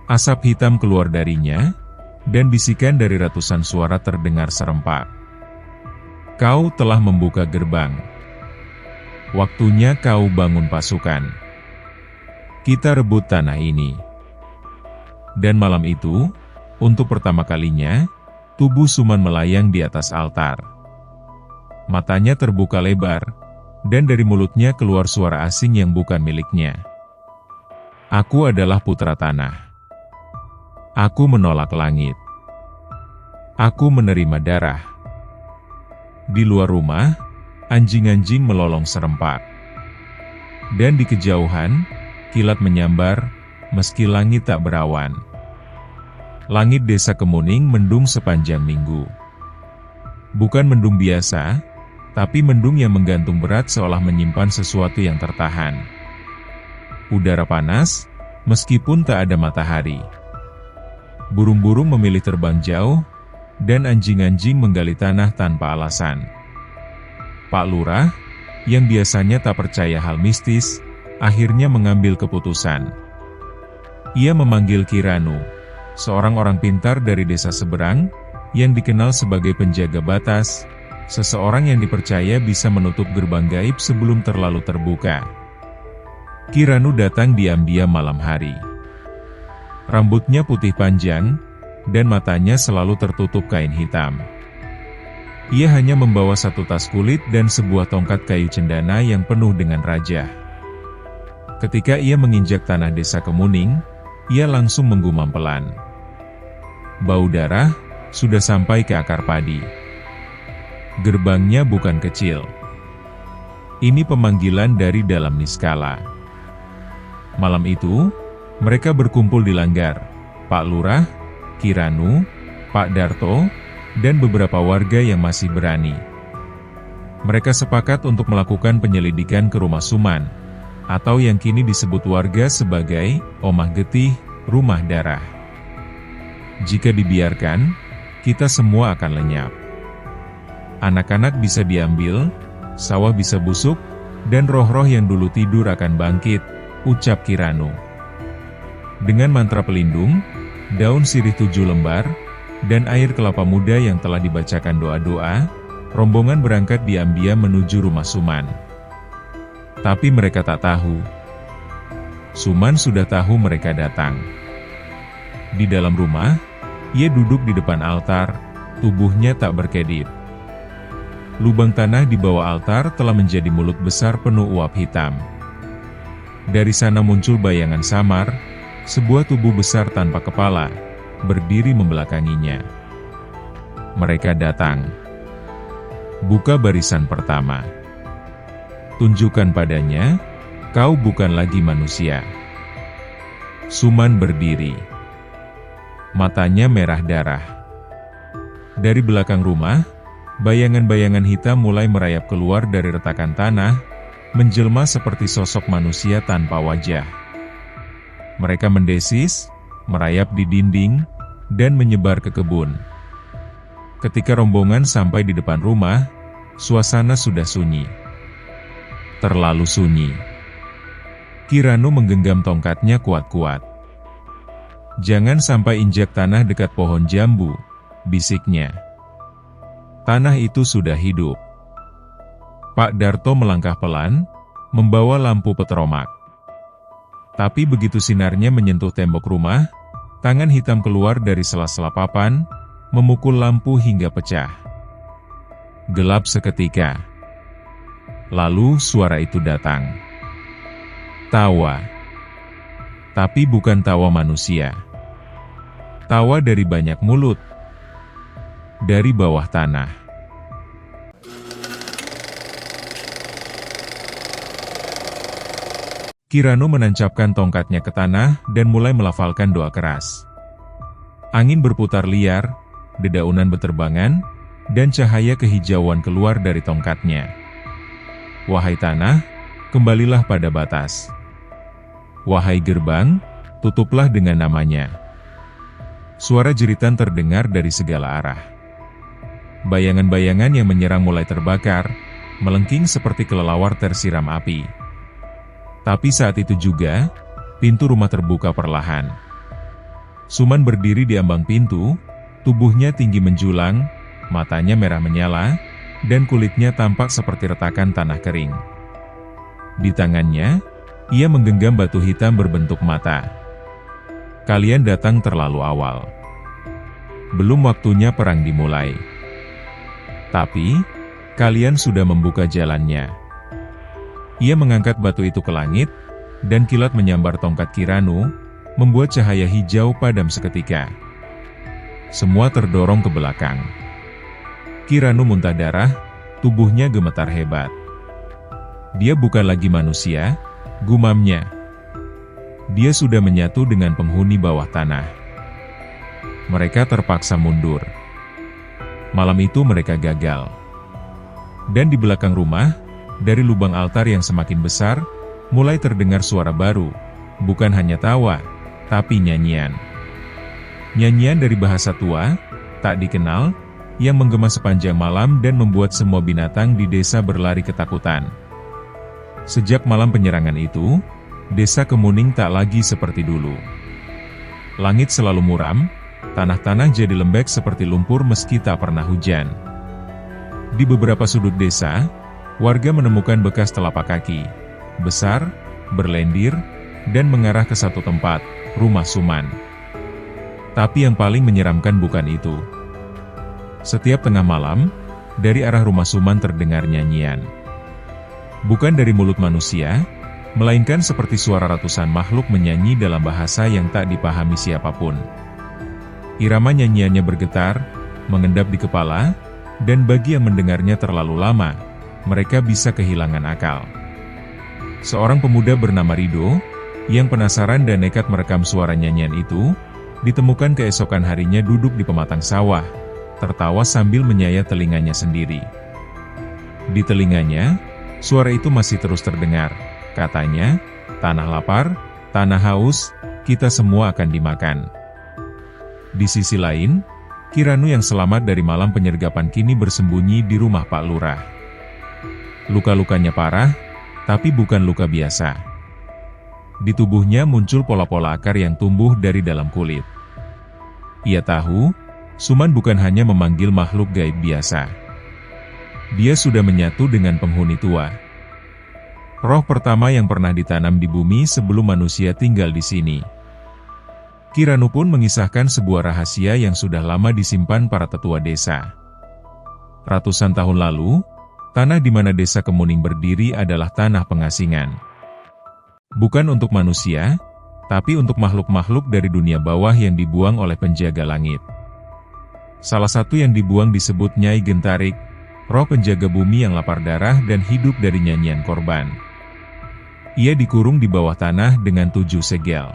S2: Asap hitam keluar darinya, dan bisikan dari ratusan suara terdengar serempak. Kau telah membuka gerbang. Waktunya kau bangun pasukan. Kita rebut tanah ini. Dan malam itu, untuk pertama kalinya, tubuh Suman melayang di atas altar. Matanya terbuka lebar, dan dari mulutnya keluar suara asing yang bukan miliknya. Aku adalah putra tanah. Aku menolak langit. Aku menerima darah. Di luar rumah, anjing-anjing melolong serempak. Dan di kejauhan, kilat menyambar, meski langit tak berawan. Langit desa Kemuning mendung sepanjang minggu. Bukan mendung biasa, tapi mendung yang menggantung berat seolah menyimpan sesuatu yang tertahan. Udara panas, meskipun tak ada matahari. Burung-burung memilih terbang jauh, dan anjing-anjing menggali tanah tanpa alasan. Pak Lurah, yang biasanya tak percaya hal mistis, akhirnya mengambil keputusan. Ia memanggil Kiranu, seorang orang pintar dari desa seberang, yang dikenal sebagai penjaga batas, seseorang yang dipercaya bisa menutup gerbang gaib sebelum terlalu terbuka. Kiranu datang diam-diam malam hari. Rambutnya putih panjang, dan matanya selalu tertutup kain hitam. Ia hanya membawa satu tas kulit dan sebuah tongkat kayu cendana yang penuh dengan rajah. Ketika ia menginjak tanah desa Kemuning, ia langsung menggumam pelan. Bau darah sudah sampai ke akar padi. Gerbangnya bukan kecil. Ini pemanggilan dari dalam niskala. Malam itu, mereka berkumpul di langgar. Pak Lurah, Kiranu, Pak Darto, dan beberapa warga yang masih berani. Mereka sepakat untuk melakukan penyelidikan ke rumah Suman, atau yang kini disebut warga sebagai Omah Getih, Rumah Darah. Jika dibiarkan, kita semua akan lenyap. Anak-anak bisa diambil, sawah bisa busuk, dan roh-roh yang dulu tidur akan bangkit, ucap Kiranu. Dengan mantra pelindung, daun sirih 7 lembar, dan air kelapa muda yang telah dibacakan doa-doa, rombongan berangkat diam-diam menuju rumah Suman. Tapi mereka tak tahu. Suman sudah tahu mereka datang. Di dalam rumah, ia duduk di depan altar, tubuhnya tak berkedip. Lubang tanah di bawah altar telah menjadi mulut besar penuh uap hitam. Dari sana muncul bayangan samar, sebuah tubuh besar tanpa kepala, berdiri membelakanginya. Mereka datang. Buka barisan pertama. Tunjukkan padanya, kau bukan lagi manusia. Suman berdiri. Matanya merah darah. Dari belakang rumah, bayangan-bayangan hitam mulai merayap keluar dari retakan tanah, menjelma seperti sosok manusia tanpa wajah. Mereka mendesis, merayap di dinding, dan menyebar ke kebun. Ketika rombongan sampai di depan rumah, suasana sudah sunyi. Terlalu sunyi. Kiranu menggenggam tongkatnya kuat-kuat. Jangan sampai injak tanah dekat pohon jambu, bisiknya. Tanah itu sudah hidup. Pak Darto melangkah pelan, membawa lampu petromak. Tapi begitu sinarnya menyentuh tembok rumah, tangan hitam keluar dari sela-sela papan, memukul lampu hingga pecah. Gelap seketika. Lalu suara itu datang. Tawa. Tapi bukan tawa manusia. Tawa dari banyak mulut. Dari bawah tanah. Kiranu menancapkan tongkatnya ke tanah dan mulai melafalkan doa keras. Angin berputar liar, dedaunan beterbangan, dan cahaya kehijauan keluar dari tongkatnya. Wahai tanah, kembalilah pada batas. Wahai gerbang, tutuplah dengan namanya. Suara jeritan terdengar dari segala arah. Bayangan-bayangan yang menyerang mulai terbakar, melengking seperti kelelawar tersiram api. Tapi saat itu juga, pintu rumah terbuka perlahan. Suman berdiri di ambang pintu, tubuhnya tinggi menjulang, matanya merah menyala, dan kulitnya tampak seperti retakan tanah kering. Di tangannya, ia menggenggam batu hitam berbentuk mata. Kalian datang terlalu awal. Belum waktunya perang dimulai. Tapi, kalian sudah membuka jalannya. Ia mengangkat batu itu ke langit, dan kilat menyambar tongkat Kiranu, membuat cahaya hijau padam seketika. Semua terdorong ke belakang. Kiranu muntah darah, tubuhnya gemetar hebat. Dia bukan lagi manusia, gumamnya. Dia sudah menyatu dengan penghuni bawah tanah. Mereka terpaksa mundur. Malam itu mereka gagal. Dan di belakang rumah, dari lubang altar yang semakin besar, mulai terdengar suara baru, bukan hanya tawa, tapi nyanyian. Nyanyian dari bahasa tua, tak dikenal, yang menggema sepanjang malam dan membuat semua binatang di desa berlari ketakutan. Sejak malam penyerangan itu, desa Kemuning tak lagi seperti dulu. Langit selalu muram, tanah-tanah jadi lembek seperti lumpur meski tak pernah hujan. Di beberapa sudut desa, warga menemukan bekas telapak kaki, besar, berlendir, dan mengarah ke satu tempat, rumah Suman. Tapi yang paling menyeramkan bukan itu. Setiap tengah malam, dari arah rumah Suman terdengar nyanyian. Bukan dari mulut manusia, melainkan seperti suara ratusan makhluk menyanyi dalam bahasa yang tak dipahami siapapun. Irama nyanyiannya bergetar, mengendap di kepala, dan bagi yang mendengarnya terlalu lama, mereka bisa kehilangan akal. Seorang pemuda bernama Rido, yang penasaran dan nekat merekam suara nyanyian itu, ditemukan keesokan harinya duduk di pematang sawah, tertawa sambil menyayat telinganya sendiri. Di telinganya, suara itu masih terus terdengar, katanya, tanah lapar, tanah haus, kita semua akan dimakan. Di sisi lain, Kiranu yang selamat dari malam penyergapan kini bersembunyi di rumah Pak Lurah. Luka-lukanya parah, tapi bukan luka biasa. Di tubuhnya muncul pola-pola akar yang tumbuh dari dalam kulit. Ia tahu, Suman bukan hanya memanggil makhluk gaib biasa. Dia sudah menyatu dengan penghuni tua. Roh pertama yang pernah ditanam di bumi sebelum manusia tinggal di sini. Kiranu pun mengisahkan sebuah rahasia yang sudah lama disimpan para tetua desa. Ratusan tahun lalu, tanah di mana desa Kemuning berdiri adalah tanah pengasingan. Bukan untuk manusia, tapi untuk makhluk-makhluk dari dunia bawah yang dibuang oleh penjaga langit. Salah satu yang dibuang disebut Nyai Gentarik, roh penjaga bumi yang lapar darah dan hidup dari nyanyian korban. Ia dikurung di bawah tanah dengan 7 segel.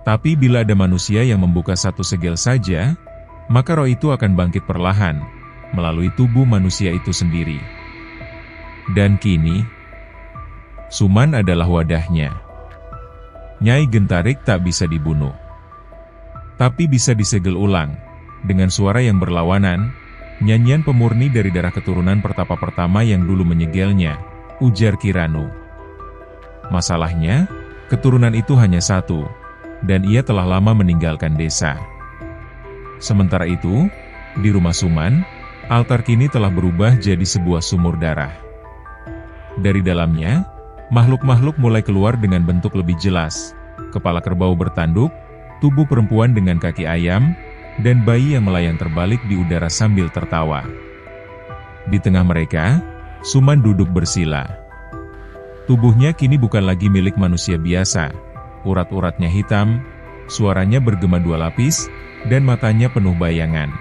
S2: Tapi bila ada manusia yang membuka 1 segel saja, maka roh itu akan bangkit perlahan, melalui tubuh manusia itu sendiri. Dan kini, Suman adalah wadahnya. Nyai Gentarik tak bisa dibunuh, tapi bisa disegel ulang. Dengan suara yang berlawanan, nyanyian pemurni dari darah keturunan pertapa pertama yang dulu menyegelnya, ujar Kiranu. Masalahnya, keturunan itu hanya 1, dan ia telah lama meninggalkan desa. Sementara itu, di rumah Suman, altar kini telah berubah jadi sebuah sumur darah. Dari dalamnya, makhluk-makhluk mulai keluar dengan bentuk lebih jelas. Kepala kerbau bertanduk, tubuh perempuan dengan kaki ayam, dan bayi yang melayang terbalik di udara sambil tertawa. Di tengah mereka, Suman duduk bersila. Tubuhnya kini bukan lagi milik manusia biasa. Urat-uratnya hitam, suaranya bergema 2 lapis, dan matanya penuh bayangan.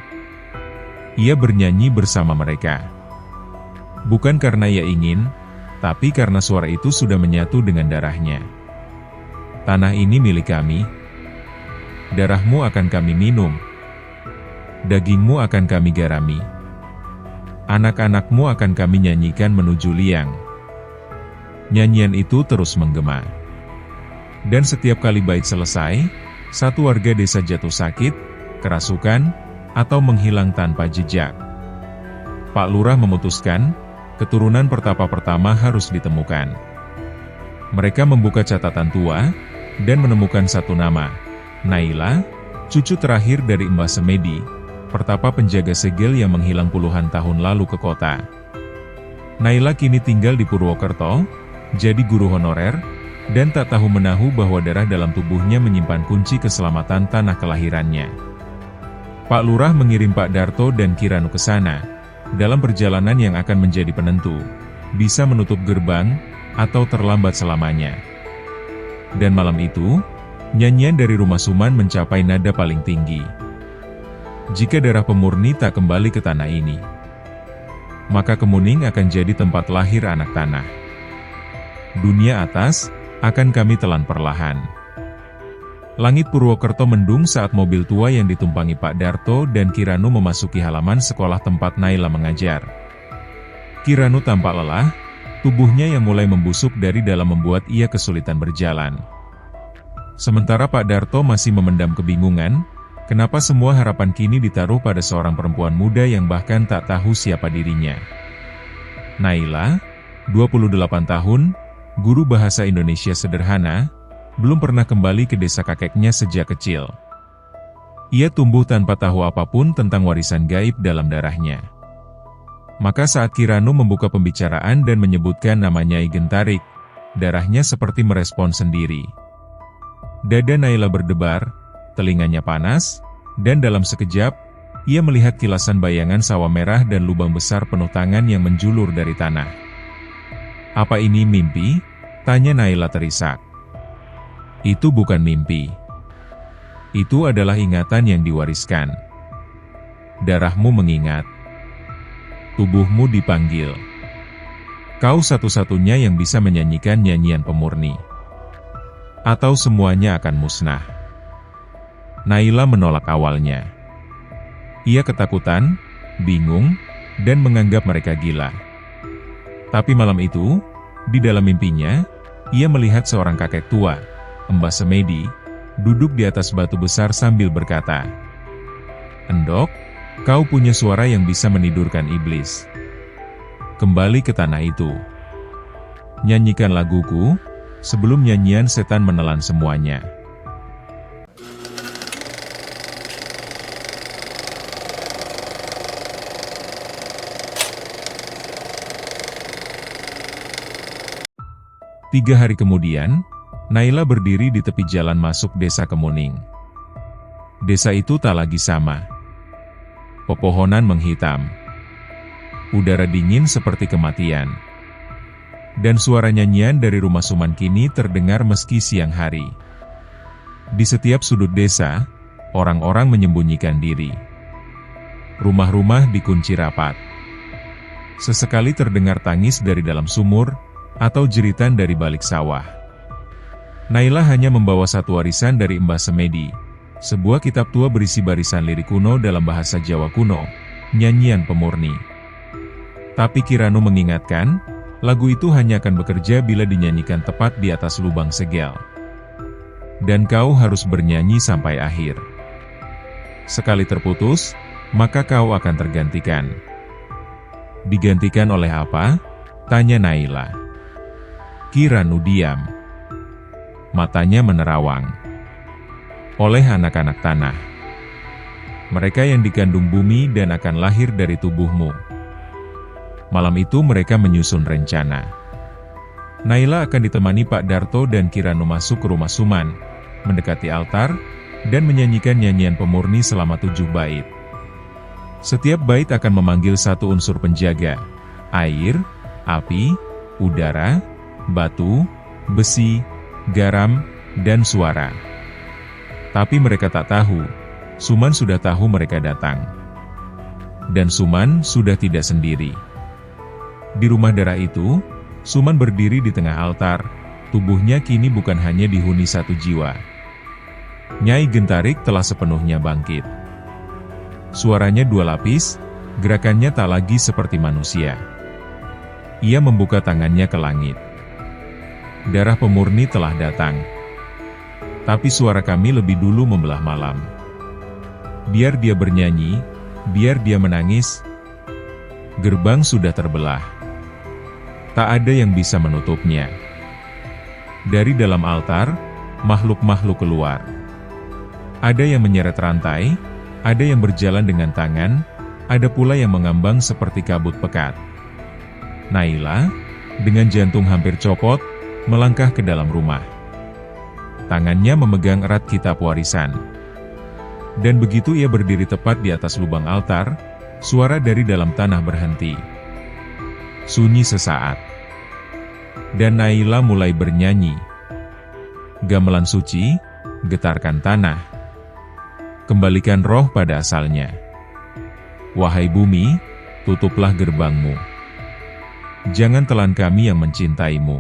S2: Ia bernyanyi bersama mereka. Bukan karena ia ingin, tapi karena suara itu sudah menyatu dengan darahnya. Tanah ini milik kami. Darahmu akan kami minum. Dagingmu akan kami garami. Anak-anakmu akan kami nyanyikan menuju liang. Nyanyian itu terus menggema. Dan setiap kali bait selesai, 1 warga desa jatuh sakit, kerasukan, atau menghilang tanpa jejak. Pak Lurah memutuskan, keturunan pertapa pertama harus ditemukan. Mereka membuka catatan tua, dan menemukan 1 nama, Naila, cucu terakhir dari Mbah Semedi, pertapa penjaga segel yang menghilang puluhan tahun lalu ke kota. Naila kini tinggal di Purwokerto, jadi guru honorer, dan tak tahu menahu bahwa darah dalam tubuhnya menyimpan kunci keselamatan tanah kelahirannya. Pak Lurah mengirim Pak Darto dan Kiranu ke sana, dalam perjalanan yang akan menjadi penentu, bisa menutup gerbang, atau terlambat selamanya. Dan malam itu, nyanyian dari rumah Suman mencapai nada paling tinggi. Jika darah pemurni tak kembali ke tanah ini, maka Kemuning akan jadi tempat lahir anak tanah. Dunia atas, akan kami telan perlahan. Langit Purwokerto mendung saat mobil tua yang ditumpangi Pak Darto dan Kiranu memasuki halaman sekolah tempat Naila mengajar. Kiranu tampak lelah, tubuhnya yang mulai membusuk dari dalam membuat ia kesulitan berjalan. Sementara Pak Darto masih memendam kebingungan, kenapa semua harapan kini ditaruh pada seorang perempuan muda yang bahkan tak tahu siapa dirinya. Naila, 28 tahun, guru bahasa Indonesia sederhana, belum pernah kembali ke desa kakeknya sejak kecil. Ia tumbuh tanpa tahu apapun tentang warisan gaib dalam darahnya. Maka saat Kiranu membuka pembicaraan dan menyebutkan nama Nyai Gentarik, darahnya seperti merespon sendiri. Dada Naila berdebar, telinganya panas, dan dalam sekejap, ia melihat kilasan bayangan sawah merah dan lubang besar penuh tangan yang menjulur dari tanah. Apa ini mimpi? Tanya Naila terisak. Itu bukan mimpi. Itu adalah ingatan yang diwariskan. Darahmu mengingat. Tubuhmu dipanggil. Kau satu-satunya yang bisa menyanyikan nyanyian pemurni. Atau semuanya akan musnah. Naila menolak awalnya. Ia ketakutan, bingung, dan menganggap mereka gila. Tapi malam itu, di dalam mimpinya, ia melihat seorang kakek tua, Mbah Semedi, duduk di atas batu besar sambil berkata, "Endok, kau punya suara yang bisa menidurkan iblis. Kembali ke tanah itu. Nyanyikan laguku, sebelum nyanyian setan menelan semuanya." Tiga hari kemudian, Naila berdiri di tepi jalan masuk desa Kemuning. Desa itu tak lagi sama. Pepohonan menghitam. Udara dingin seperti kematian. Dan suara nyanyian dari rumah Suman kini terdengar meski siang hari. Di setiap sudut desa, orang-orang menyembunyikan diri. Rumah-rumah dikunci rapat. Sesekali terdengar tangis dari dalam sumur, atau jeritan dari balik sawah. Naila hanya membawa satu warisan dari Mbah Semedi, sebuah kitab tua berisi barisan lirik kuno dalam bahasa Jawa kuno, nyanyian pemurni. Tapi Kiranu mengingatkan, lagu itu hanya akan bekerja bila dinyanyikan tepat di atas lubang segel. Dan kau harus bernyanyi sampai akhir. Sekali terputus, maka kau akan tergantikan. Digantikan oleh apa? Tanya Naila. Kiranu diam. Matanya menerawang. Oleh anak-anak tanah. Mereka yang dikandung bumi dan akan lahir dari tubuhmu. Malam itu mereka menyusun rencana. Naila akan ditemani Pak Darto dan Kiranu masuk ke rumah Suman, mendekati altar, dan menyanyikan nyanyian pemurni selama 7 bait. Setiap bait akan memanggil satu unsur penjaga: air, api, udara, batu, besi, garam, dan suara. Tapi mereka tak tahu, Suman sudah tahu mereka datang. Dan Suman sudah tidak sendiri. Di rumah darah itu, Suman berdiri di tengah altar, tubuhnya kini bukan hanya dihuni satu jiwa. Nyai Gentarik telah sepenuhnya bangkit. Suaranya 2 lapis, gerakannya tak lagi seperti manusia. Ia membuka tangannya ke langit. Darah pemurni telah datang. Tapi suara kami lebih dulu membelah malam. Biar dia bernyanyi, biar dia menangis. Gerbang sudah terbelah. Tak ada yang bisa menutupnya. Dari dalam altar, makhluk-makhluk keluar. Ada yang menyeret rantai, ada yang berjalan dengan tangan, ada pula yang mengambang seperti kabut pekat. Naila, dengan jantung hampir copot, melangkah ke dalam rumah. Tangannya memegang erat kitab warisan. Dan begitu ia berdiri tepat di atas lubang altar, suara dari dalam tanah berhenti. Sunyi sesaat. Dan Naila mulai bernyanyi. Gamelan suci, getarkan tanah. Kembalikan roh pada asalnya. Wahai bumi, tutuplah gerbangmu. Jangan telan kami yang mencintaimu.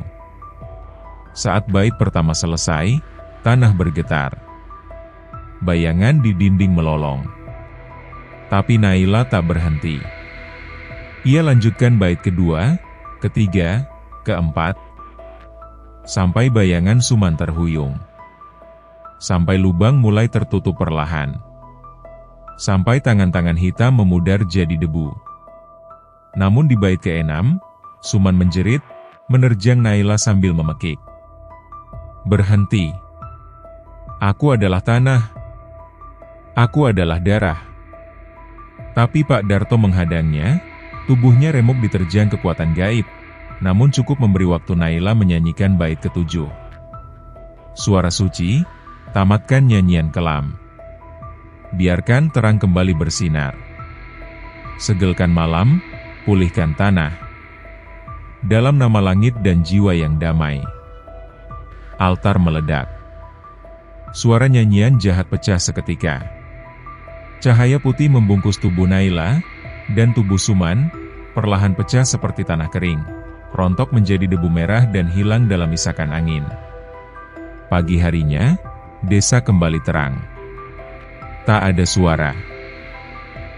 S2: Saat bait pertama selesai, tanah bergetar. Bayangan di dinding melolong. Tapi Naila tak berhenti. Ia lanjutkan bait kedua, ketiga, keempat, sampai bayangan Suman terhuyung. Sampai lubang mulai tertutup perlahan. Sampai tangan-tangan hitam memudar jadi debu. Namun di bait ke-6, Suman menjerit, menerjang Naila sambil memekik. Berhenti. Aku adalah tanah. Aku adalah darah. Tapi Pak Darto menghadangnya, tubuhnya remuk diterjang kekuatan gaib, namun cukup memberi waktu Naila menyanyikan bait ke-7. Suara suci, tamatkan nyanyian kelam. Biarkan terang kembali bersinar. Segelkan malam, pulihkan tanah. Dalam nama langit dan jiwa yang damai. Altar meledak. Suara nyanyian jahat pecah seketika. Cahaya putih membungkus tubuh Naila, dan tubuh Suman, perlahan pecah seperti tanah kering. Rontok menjadi debu merah dan hilang dalam isakan angin. Pagi harinya, desa kembali terang. Tak ada suara.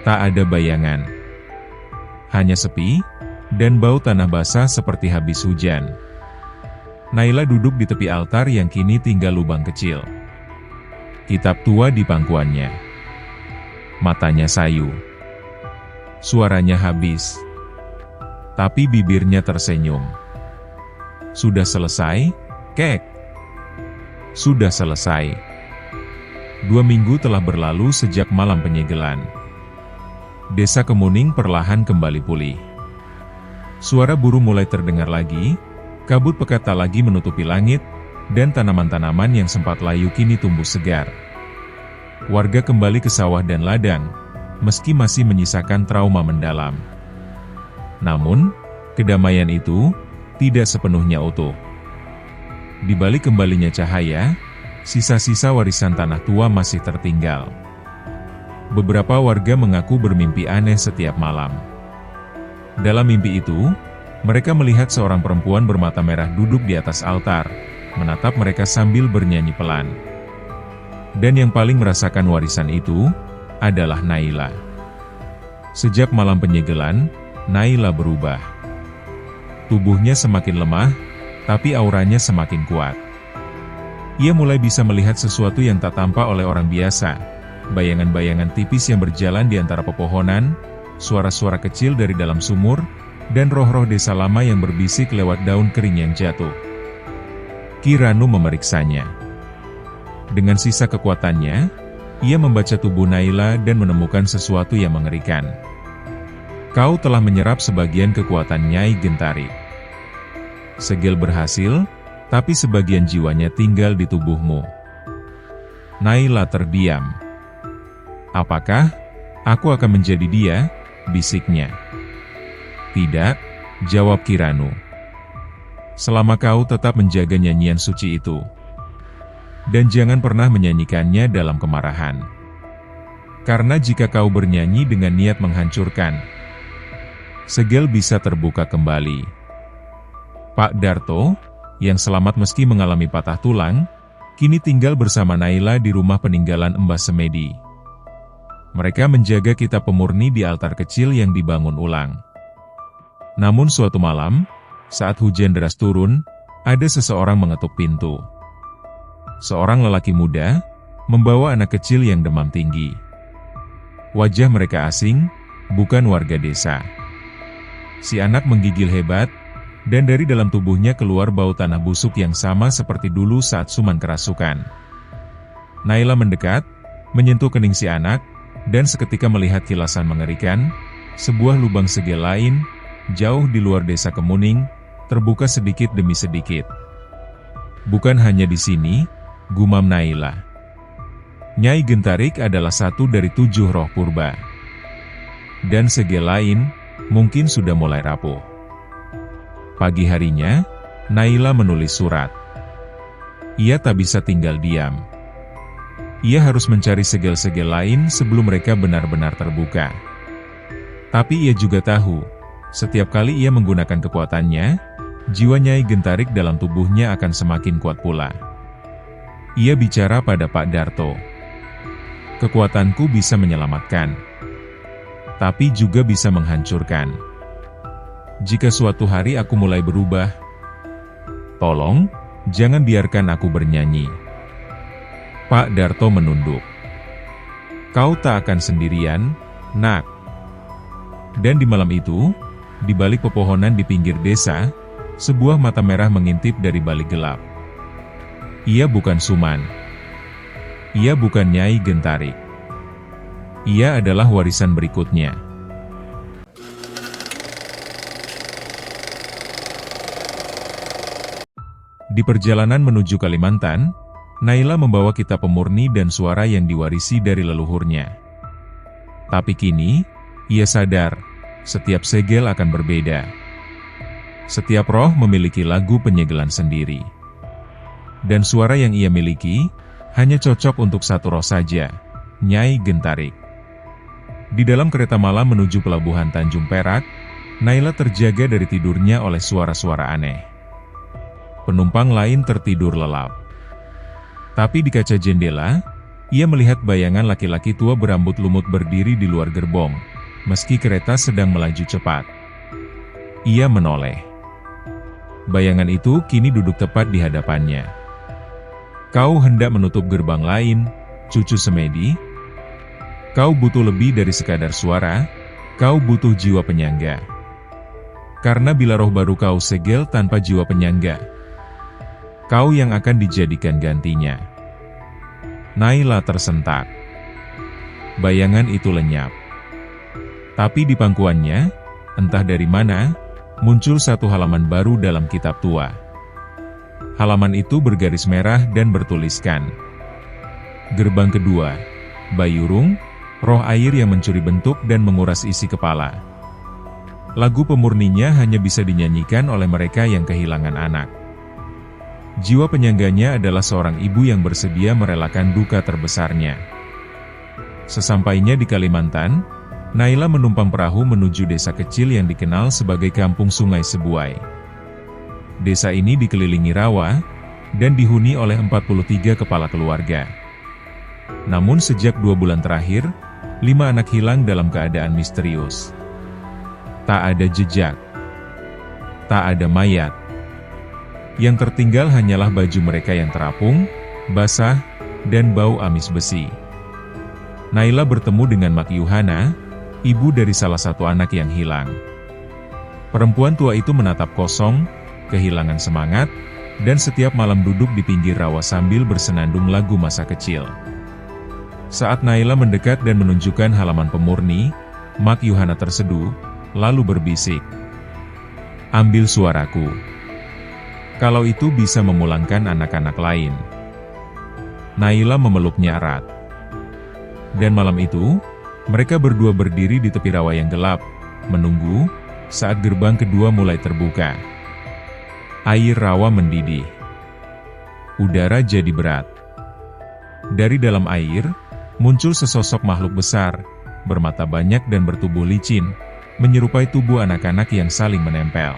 S2: Tak ada bayangan. Hanya sepi, dan bau tanah basah seperti habis hujan. Naila duduk di tepi altar yang kini tinggal lubang kecil. Kitab tua di pangkuannya. Matanya sayu. Suaranya habis. Tapi bibirnya tersenyum. Sudah selesai, Kek? Sudah selesai. 2 minggu telah berlalu sejak malam penyegelan. Desa Kemuning perlahan kembali pulih. Suara burung mulai terdengar lagi, kabut pekat tak lagi menutupi langit, dan tanaman-tanaman yang sempat layu kini tumbuh segar. Warga kembali ke sawah dan ladang, meski masih menyisakan trauma mendalam. Namun, kedamaian itu tidak sepenuhnya utuh. Di balik kembalinya cahaya, sisa-sisa warisan tanah tua masih tertinggal. Beberapa warga mengaku bermimpi aneh setiap malam. Dalam mimpi itu, mereka melihat seorang perempuan bermata merah duduk di atas altar, menatap mereka sambil bernyanyi pelan. Dan yang paling merasakan warisan itu adalah Naila. Sejak malam penyegelan, Naila berubah. Tubuhnya semakin lemah, tapi auranya semakin kuat. Ia mulai bisa melihat sesuatu yang tak tampak oleh orang biasa, bayangan-bayangan tipis yang berjalan di antara pepohonan, suara-suara kecil dari dalam sumur, dan roh-roh desa lama yang berbisik lewat daun kering yang jatuh. Ki Ranu memeriksanya. Dengan sisa kekuatannya, ia membaca tubuh Naila dan menemukan sesuatu yang mengerikan. Kau telah menyerap sebagian kekuatan Nyai Gentarik. Segel berhasil, tapi sebagian jiwanya tinggal di tubuhmu. Naila terdiam. Apakah aku akan menjadi dia? Bisiknya. Tidak, jawab Ki Ranu. Selama kau tetap menjaga nyanyian suci itu. Dan jangan pernah menyanyikannya dalam kemarahan. Karena jika kau bernyanyi dengan niat menghancurkan, segel bisa terbuka kembali. Pak Darto, yang selamat meski mengalami patah tulang, kini tinggal bersama Naila di rumah peninggalan Mbah Semedi. Mereka menjaga kitab pemurni di altar kecil yang dibangun ulang. Namun suatu malam, saat hujan deras turun, ada seseorang mengetuk pintu. Seorang lelaki muda, membawa anak kecil yang demam tinggi. Wajah mereka asing, bukan warga desa. Si anak menggigil hebat, dan dari dalam tubuhnya keluar bau tanah busuk yang sama seperti dulu saat Suman kerasukan. Naila mendekat, menyentuh kening si anak, dan seketika melihat kilasan mengerikan, sebuah lubang segel lain, jauh di luar desa Kemuning, terbuka sedikit demi sedikit. Bukan hanya di sini, gumam Naila. Nyai Gentarik adalah satu dari 7 roh purba. Dan segel lain, mungkin sudah mulai rapuh. Pagi harinya, Naila menulis surat. Ia tak bisa tinggal diam. Ia harus mencari segel-segel lain sebelum mereka benar-benar terbuka. Tapi ia juga tahu, setiap kali ia menggunakan kekuatannya, jiwa Nyai Gentarik dalam tubuhnya akan semakin kuat pula. Ia bicara pada Pak Darto. Kekuatanku bisa menyelamatkan, tapi juga bisa menghancurkan. Jika suatu hari aku mulai berubah, tolong, jangan biarkan aku bernyanyi. Pak Darto menunduk. Kau tak akan sendirian, nak. Dan di malam itu, di balik pepohonan di pinggir desa, sebuah mata merah mengintip dari balik gelap. Ia bukan Suman. Ia bukan Nyai Gentarik. Ia adalah warisan berikutnya. Di perjalanan menuju Kalimantan, Naila membawa kitab pemurni dan suara yang diwarisi dari leluhurnya. Tapi kini, ia sadar, setiap segel akan berbeda. Setiap roh memiliki lagu penyegelan sendiri. Dan suara yang ia miliki, hanya cocok untuk satu roh saja, Nyai Gentarik. Di dalam kereta malam menuju pelabuhan Tanjung Perak, Naila terjaga dari tidurnya oleh suara-suara aneh. Penumpang lain tertidur lelap. Tapi di kaca jendela, ia melihat bayangan laki-laki tua berambut lumut berdiri di luar gerbong, meski kereta sedang melaju cepat. Ia menoleh. Bayangan itu kini duduk tepat di hadapannya. Kau hendak menutup gerbang lain, cucu Semedi? Kau butuh lebih dari sekadar suara, kau butuh jiwa penyangga. Karena bila roh baru kau segel tanpa jiwa penyangga, kau yang akan dijadikan gantinya. Naila tersentak. Bayangan itu lenyap. Tapi di pangkuannya, entah dari mana, muncul satu halaman baru dalam kitab tua. Halaman itu bergaris merah dan bertuliskan, Gerbang kedua, Bayurung, roh air yang mencuri bentuk dan menguras isi kepala. Lagu pemurninya hanya bisa dinyanyikan oleh mereka yang kehilangan anak. Jiwa penyangganya adalah seorang ibu yang bersedia merelakan duka terbesarnya. Sesampainya di Kalimantan, Naila menumpang perahu menuju desa kecil yang dikenal sebagai Kampung Sungai Sebuai. Desa ini dikelilingi rawa, dan dihuni oleh 43 kepala keluarga. Namun sejak 2 bulan terakhir, 5 anak hilang dalam keadaan misterius. Tak ada jejak. Tak ada mayat. Yang tertinggal hanyalah baju mereka yang terapung, basah, dan bau amis besi. Naila bertemu dengan Mak Yuhana, ibu dari salah satu anak yang hilang. Perempuan tua itu menatap kosong, kehilangan semangat, dan setiap malam duduk di pinggir rawa sambil bersenandung lagu masa kecil. Saat Naila mendekat dan menunjukkan halaman pemurni, Mak Yuhana terseduh, lalu berbisik, "Ambil suaraku. Kalau itu bisa memulangkan anak-anak lain." Naila memeluknya erat. Dan malam itu, mereka berdua berdiri di tepi rawa yang gelap, menunggu, saat gerbang kedua mulai terbuka. Air rawa mendidih. Udara jadi berat. Dari dalam air, muncul sesosok makhluk besar, bermata banyak dan bertubuh licin, menyerupai tubuh anak-anak yang saling menempel.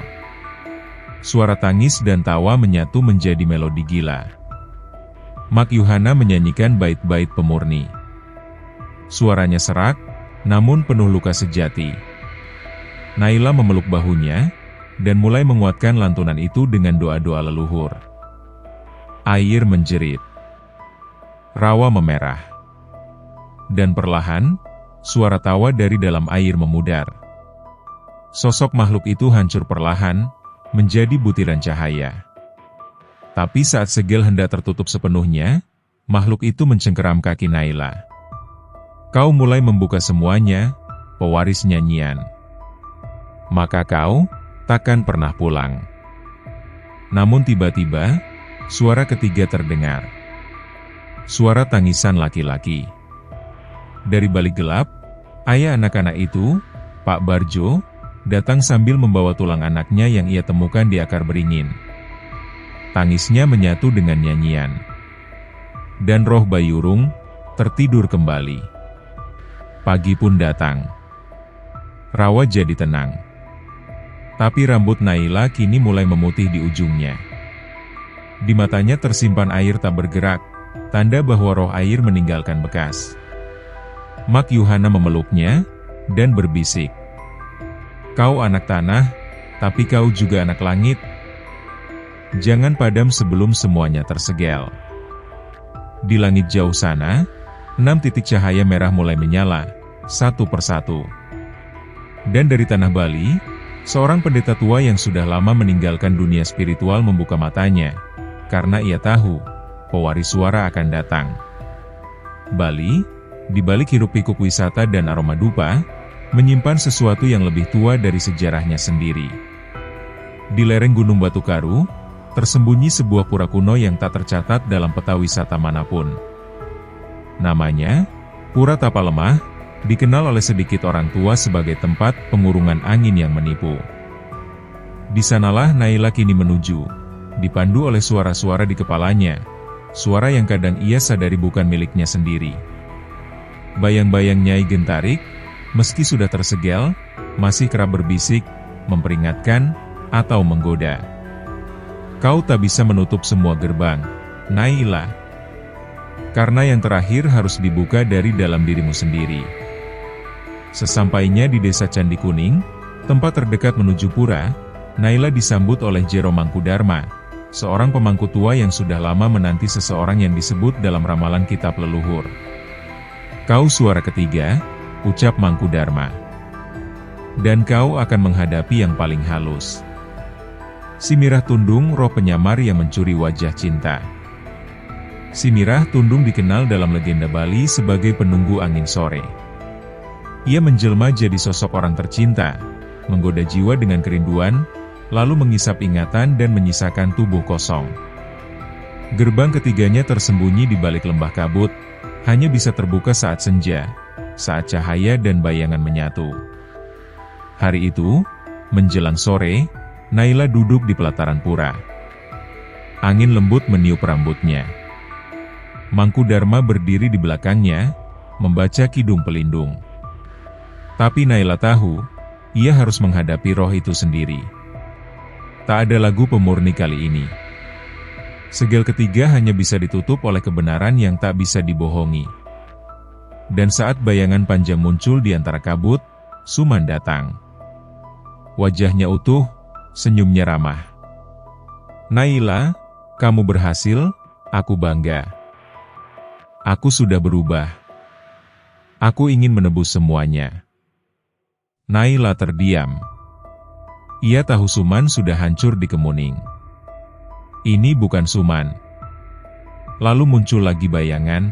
S2: Suara tangis dan tawa menyatu menjadi melodi gila. Mak Yuhana menyanyikan bait-bait pemurni. Suaranya serak, namun penuh luka sejati. Naila memeluk bahunya, dan mulai menguatkan lantunan itu dengan doa-doa leluhur. Air menjerit. Rawa memerah. Dan perlahan, suara tawa dari dalam air memudar. Sosok makhluk itu hancur perlahan, menjadi butiran cahaya. Tapi saat segel hendak tertutup sepenuhnya, makhluk itu mencengkeram kaki Naila. "Kau mulai membuka semuanya, pewaris nyanyian. Maka kau takkan pernah pulang." Namun tiba-tiba, suara ketiga terdengar. Suara tangisan laki-laki. Dari balik gelap, ayah anak-anak itu, Pak Barjo, datang sambil membawa tulang anaknya yang ia temukan di akar beringin. Tangisnya menyatu dengan nyanyian. Dan roh Bayurung tertidur kembali. Pagi pun datang. Rawa jadi tenang. Tapi rambut Naila kini mulai memutih di ujungnya. Di matanya tersimpan air tak bergerak, tanda bahwa roh air meninggalkan bekas. Mak Yuhana memeluknya, dan berbisik, "Kau anak tanah, tapi kau juga anak langit. Jangan padam sebelum semuanya tersegel." Di langit jauh sana, 6 titik cahaya merah mulai menyala, satu persatu. Dan dari tanah Bali, seorang pendeta tua yang sudah lama meninggalkan dunia spiritual membuka matanya, karena ia tahu, pewaris suara akan datang. Bali, di balik hiruk-pikuk wisata dan aroma dupa, menyimpan sesuatu yang lebih tua dari sejarahnya sendiri. Di lereng Gunung Batu Karu, tersembunyi sebuah pura kuno yang tak tercatat dalam peta wisata manapun. Namanya, Pura Tapalemah, dikenal oleh sedikit orang tua sebagai tempat pengurungan angin yang menipu. Di sanalah Naila kini menuju, dipandu oleh suara-suara di kepalanya, suara yang kadang ia sadari bukan miliknya sendiri. Bayang-bayang Nyai Gentarik, meski sudah tersegel, masih kerap berbisik, memperingatkan, atau menggoda. "Kau tak bisa menutup semua gerbang, Naila. Karena yang terakhir harus dibuka dari dalam dirimu sendiri." Sesampainya di desa Candi Kuning, tempat terdekat menuju pura, Naila disambut oleh Jero Mangkudarma, seorang pemangku tua yang sudah lama menanti seseorang yang disebut dalam ramalan kitab leluhur. "Kau suara ketiga," ucap Mangkudarma. "Dan kau akan menghadapi yang paling halus. Si Mirah Tundung, roh penyamar yang mencuri wajah cinta." Si Mirah Tundung dikenal dalam legenda Bali sebagai penunggu angin sore. Ia menjelma jadi sosok orang tercinta, menggoda jiwa dengan kerinduan, lalu mengisap ingatan dan menyisakan tubuh kosong. Gerbang ketiganya tersembunyi di balik lembah kabut, hanya bisa terbuka saat senja, saat cahaya dan bayangan menyatu. Hari itu, menjelang sore, Naila duduk di pelataran pura. Angin lembut meniup rambutnya. Mangkudarma berdiri di belakangnya, membaca kidung pelindung. Tapi Naila tahu, ia harus menghadapi roh itu sendiri. Tak ada lagu pemurni kali ini. Segel ketiga hanya bisa ditutup oleh kebenaran yang tak bisa dibohongi. Dan saat bayangan panjang muncul di antara kabut, Suman datang. Wajahnya utuh, senyumnya ramah. Naila, kamu berhasil, aku bangga. Aku sudah berubah. Aku ingin menebus semuanya. Naila terdiam. Ia tahu Suman sudah hancur di kemuning. Ini bukan Suman. Lalu muncul lagi bayangan.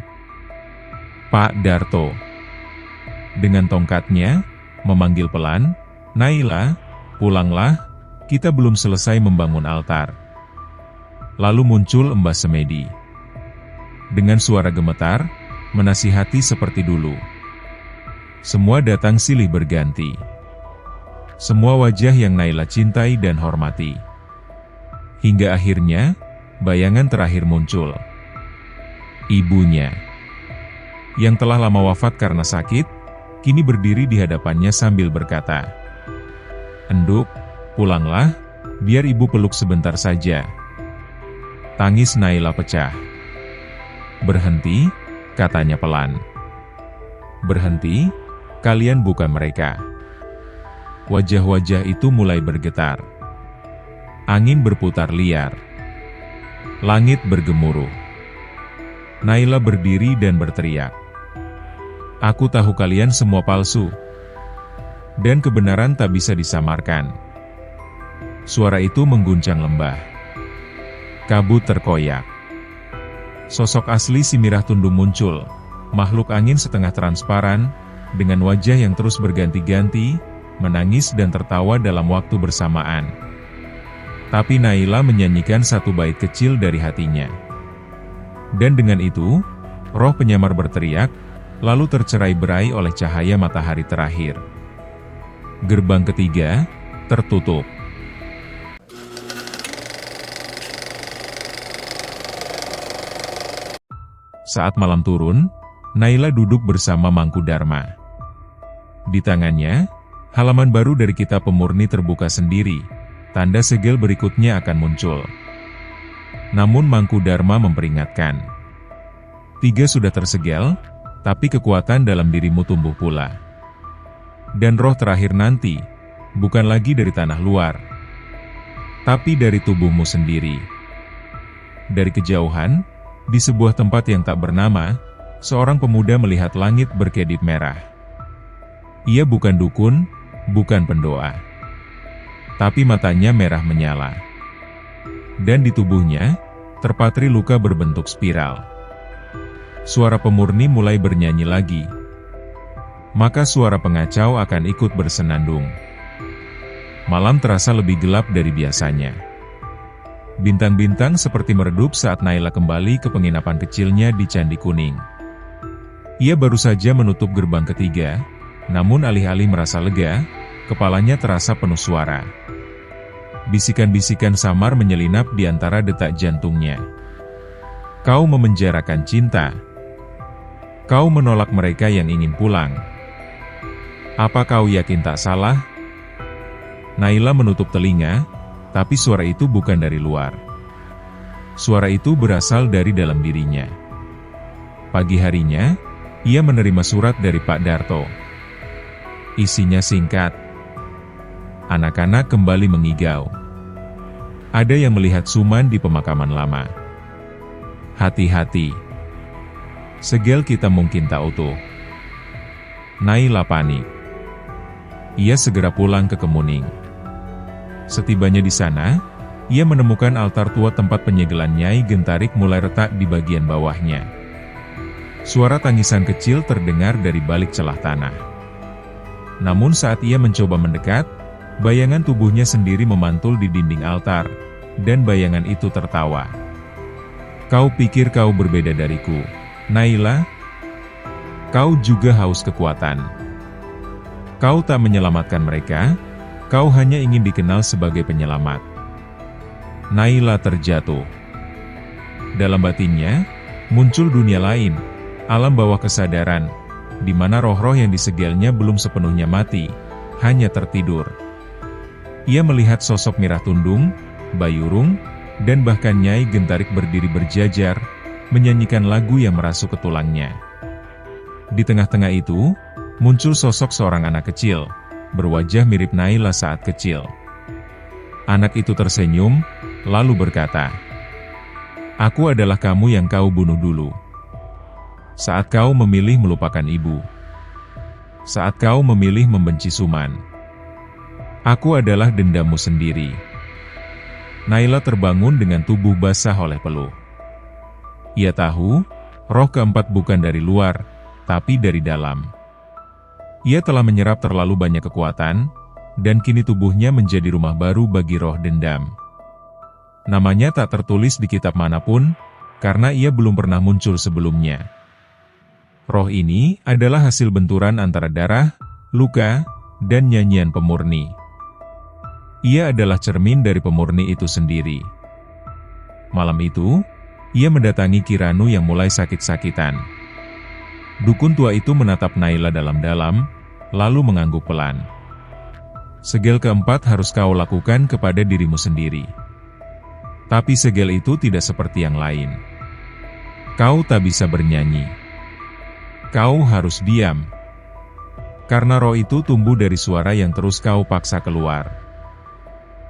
S2: Pak Darto. Dengan tongkatnya, memanggil pelan, Naila, pulanglah, kita belum selesai membangun altar. Lalu muncul Mbah Semedi. Dengan suara gemetar, menasihati seperti dulu. Semua datang silih berganti. Semua wajah yang Naila cintai dan hormati. Hingga akhirnya, bayangan terakhir muncul. Ibunya. Yang telah lama wafat karena sakit, kini berdiri di hadapannya sambil berkata, "Enduk, pulanglah, biar ibu peluk sebentar saja." Tangis Naila pecah. "Berhenti," katanya pelan. "Berhenti, kalian bukan mereka." Wajah-wajah itu mulai bergetar. Angin berputar liar. Langit bergemuruh. Naila berdiri dan berteriak, "Aku tahu kalian semua palsu. Dan kebenaran tak bisa disamarkan." Suara itu mengguncang lembah. Kabut terkoyak. Sosok asli si Mirah Tundung muncul, makhluk angin setengah transparan, dengan wajah yang terus berganti-ganti, menangis dan tertawa dalam waktu bersamaan. Tapi Naila menyanyikan satu bait kecil dari hatinya. Dan dengan itu, roh penyamar berteriak, lalu tercerai-berai oleh cahaya matahari terakhir. Gerbang ketiga tertutup. Saat malam turun, Naila duduk bersama Mangkudarma. Di tangannya, halaman baru dari kitab pemurni terbuka sendiri, tanda segel berikutnya akan muncul. Namun Mangkudarma memperingatkan, 3 sudah tersegel, tapi kekuatan dalam dirimu tumbuh pula. Dan roh terakhir nanti, bukan lagi dari tanah luar, tapi dari tubuhmu sendiri. Dari kejauhan, di sebuah tempat yang tak bernama, seorang pemuda melihat langit berkedip merah. Ia bukan dukun, bukan pendoa. Tapi matanya merah menyala. Dan di tubuhnya, terpatri luka berbentuk spiral. Suara pemurni mulai bernyanyi lagi. Maka suara pengacau akan ikut bersenandung. Malam terasa lebih gelap dari biasanya. Bintang-bintang seperti meredup saat Naila kembali ke penginapan kecilnya di Candi Kuning. Ia baru saja menutup gerbang ketiga, namun alih-alih merasa lega, kepalanya terasa penuh suara. Bisikan-bisikan samar menyelinap di antara detak jantungnya. Kau memenjarakan cinta. Kau menolak mereka yang ingin pulang. Apa kau yakin tak salah? Naila menutup telinga, tapi suara itu bukan dari luar. Suara itu berasal dari dalam dirinya. Pagi harinya, ia menerima surat dari Pak Darto. Isinya singkat. Anak-anak kembali mengigau. Ada yang melihat Suman di pemakaman lama. Hati-hati. Segel kita mungkin tak utuh. Naila panik. Ia segera pulang ke Kemuning. Setibanya di sana, ia menemukan altar tua tempat penyegelan Nyai Gentarik mulai retak di bagian bawahnya. Suara tangisan kecil terdengar dari balik celah tanah. Namun saat ia mencoba mendekat, bayangan tubuhnya sendiri memantul di dinding altar, dan bayangan itu tertawa. Kau pikir kau berbeda dariku, Naila? Kau juga haus kekuatan. Kau tak menyelamatkan mereka, kau hanya ingin dikenal sebagai penyelamat. Naila terjatuh. Dalam batinnya, muncul dunia lain, alam bawah kesadaran, di mana roh-roh yang disegelnya belum sepenuhnya mati, hanya tertidur. Ia melihat sosok Mirah Tundung, Bayurung, dan bahkan Nyai Gentarik berdiri berjajar, menyanyikan lagu yang merasuk ke tulangnya. Di tengah-tengah itu, muncul sosok seorang anak kecil, berwajah mirip Naila saat kecil. Anak itu tersenyum, lalu berkata, "Aku adalah kamu yang kau bunuh dulu. Saat kau memilih melupakan ibu. Saat kau memilih membenci Suman. Aku adalah dendammu sendiri." Naila terbangun dengan tubuh basah oleh peluh. Ia tahu, roh keempat bukan dari luar, tapi dari dalam. Ia telah menyerap terlalu banyak kekuatan, dan kini tubuhnya menjadi rumah baru bagi roh dendam. Namanya tak tertulis di kitab manapun, karena ia belum pernah muncul sebelumnya. Roh ini adalah hasil benturan antara darah, luka, dan nyanyian pemurni. Ia adalah cermin dari pemurni itu sendiri. Malam itu, ia mendatangi Kiranu yang mulai sakit-sakitan. Dukun tua itu menatap Naila dalam-dalam, lalu mengangguk pelan. "Segel keempat harus kau lakukan kepada dirimu sendiri. Tapi segel itu tidak seperti yang lain. Kau tak bisa bernyanyi. Kau harus diam. Karena roh itu tumbuh dari suara yang terus kau paksa keluar."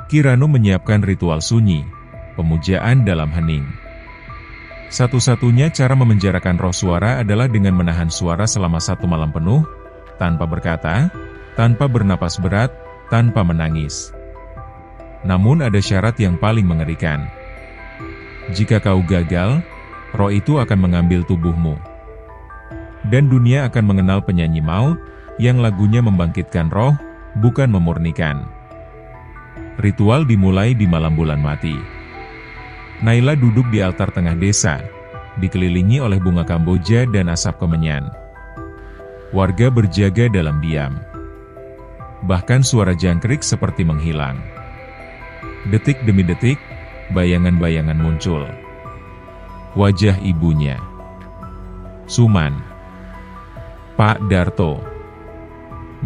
S2: Kiranu menyiapkan ritual sunyi, pemujaan dalam hening. Satu-satunya cara memenjarakan roh suara adalah dengan menahan suara selama 1 malam penuh, tanpa berkata, tanpa bernapas berat, tanpa menangis. Namun ada syarat yang paling mengerikan. Jika kau gagal, roh itu akan mengambil tubuhmu. Dan dunia akan mengenal penyanyi maut, yang lagunya membangkitkan roh, bukan memurnikan. Ritual dimulai di malam bulan mati. Naila duduk di altar tengah desa, dikelilingi oleh bunga kamboja dan asap kemenyan. Warga berjaga dalam diam. Bahkan suara jangkrik seperti menghilang. Detik demi detik, bayangan-bayangan muncul. Wajah ibunya. Suman. Pak Darto.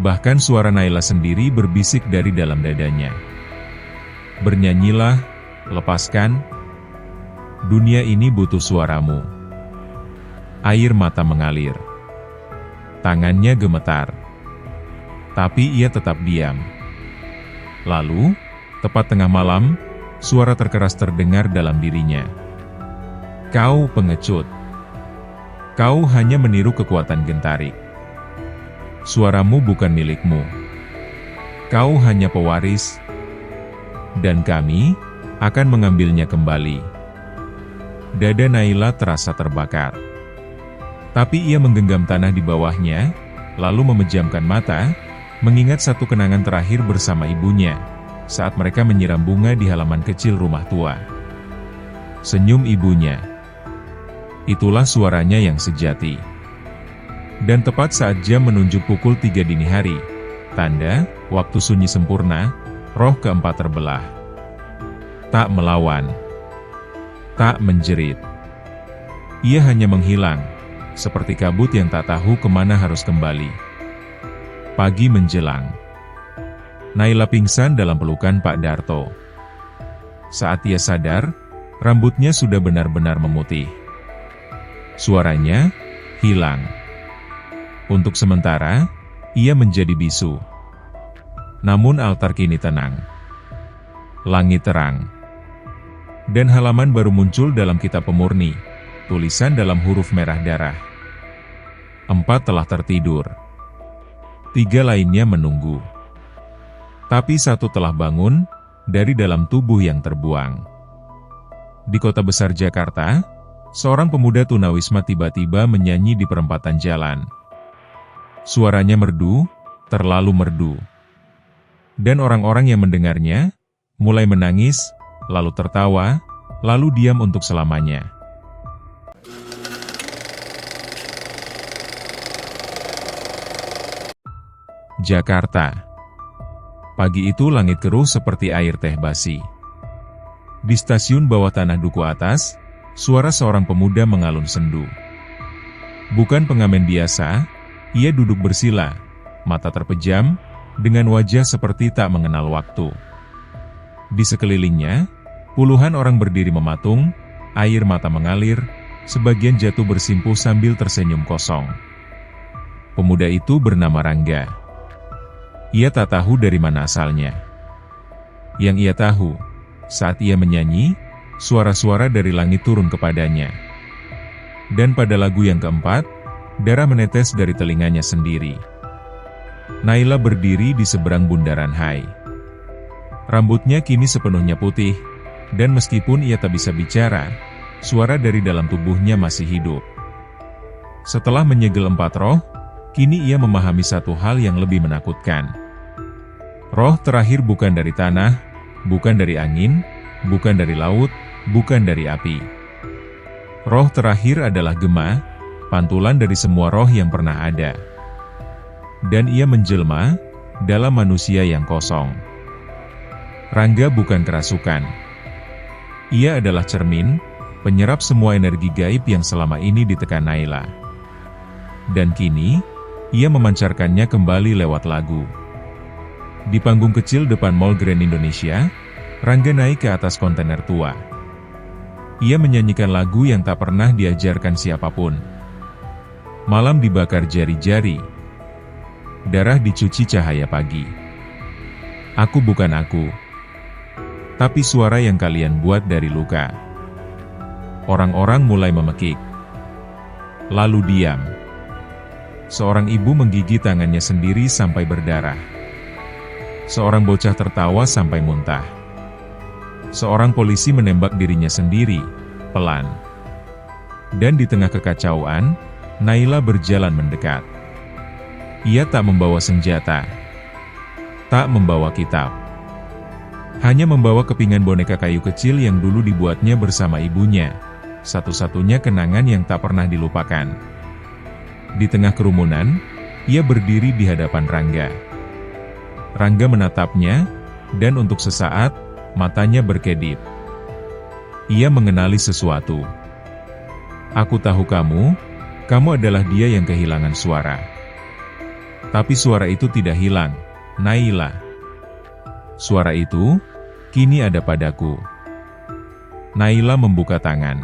S2: Bahkan suara Naila sendiri berbisik dari dalam dadanya. "Bernyanyilah, lepaskan. Dunia ini butuh suaramu." Air mata mengalir. Tangannya gemetar. Tapi ia tetap diam. Lalu, tepat tengah malam, suara terkeras terdengar dalam dirinya. "Kau pengecut. Kau hanya meniru kekuatan Gentarik. Suaramu bukan milikmu. Kau hanya pewaris, dan kami akan mengambilnya kembali." Dada Naila terasa terbakar. Tapi ia menggenggam tanah di bawahnya, lalu memejamkan mata, mengingat satu kenangan terakhir bersama ibunya, saat mereka menyiram bunga di halaman kecil rumah tua. Senyum ibunya. Itulah suaranya yang sejati. Dan tepat saat jam menunjuk pukul 3 dini hari, tanda, waktu sunyi sempurna, roh keempat terbelah. Tak melawan. Tak menjerit. Ia hanya menghilang, seperti kabut yang tak tahu kemana harus kembali. Pagi menjelang. Naila pingsan dalam pelukan Pak Darto. Saat ia sadar, rambutnya sudah benar-benar memutih. Suaranya hilang. Untuk sementara, ia menjadi bisu. Namun altar kini tenang. Langit terang. Dan halaman baru muncul dalam kitab pemurni, tulisan dalam huruf merah darah. 4 telah tertidur. 3 lainnya menunggu. Tapi 1 telah bangun, dari dalam tubuh yang terbuang. Di kota besar Jakarta, seorang pemuda tunawisma tiba-tiba menyanyi di perempatan jalan. Suaranya merdu, terlalu merdu. Dan orang-orang yang mendengarnya, mulai menangis, lalu tertawa, lalu diam untuk selamanya. Jakarta. Pagi itu langit keruh seperti air teh basi. Di stasiun bawah tanah Duku Atas, suara seorang pemuda mengalun sendu. Bukan pengamen biasa, ia duduk bersila, mata terpejam, dengan wajah seperti tak mengenal waktu. Di sekelilingnya, puluhan orang berdiri mematung, air mata mengalir, sebagian jatuh bersimpuh sambil tersenyum kosong. Pemuda itu bernama Rangga. Ia tak tahu dari mana asalnya. Yang ia tahu, saat ia menyanyi, suara-suara dari langit turun kepadanya. Dan pada lagu yang keempat, darah menetes dari telinganya sendiri. Naila berdiri di seberang bundaran Hai. Rambutnya kini sepenuhnya putih, dan meskipun ia tak bisa bicara, suara dari dalam tubuhnya masih hidup. Setelah menyegel 4 roh, kini ia memahami satu hal yang lebih menakutkan. Roh terakhir bukan dari tanah, bukan dari angin, bukan dari laut, bukan dari api. Roh terakhir adalah Gema, pantulan dari semua roh yang pernah ada. Dan ia menjelma dalam manusia yang kosong. Rangga bukan kerasukan. Ia adalah cermin, penyerap semua energi gaib yang selama ini ditekan Naila. Dan kini, ia memancarkannya kembali lewat lagu. Di panggung kecil depan Mall Grand Indonesia, Rangga naik ke atas kontainer tua. Ia menyanyikan lagu yang tak pernah diajarkan siapapun. Malam dibakar jari-jari. Darah dicuci cahaya pagi. Aku bukan aku. Tapi suara yang kalian buat dari luka. Orang-orang mulai memekik. Lalu diam. Seorang ibu menggigit tangannya sendiri sampai berdarah. Seorang bocah tertawa sampai muntah. Seorang polisi menembak dirinya sendiri, pelan. Dan di tengah kekacauan, Naila berjalan mendekat. Ia tak membawa senjata. Tak membawa kitab. Hanya membawa kepingan boneka kayu kecil yang dulu dibuatnya bersama ibunya. Satu-satunya kenangan yang tak pernah dilupakan. Di tengah kerumunan, ia berdiri di hadapan Rangga. Rangga menatapnya, dan untuk sesaat, matanya berkedip. Ia mengenali sesuatu. Aku tahu kamu adalah dia yang kehilangan suara. Tapi suara itu tidak hilang, Naila. Suara itu, kini ada padaku. Naila membuka tangan.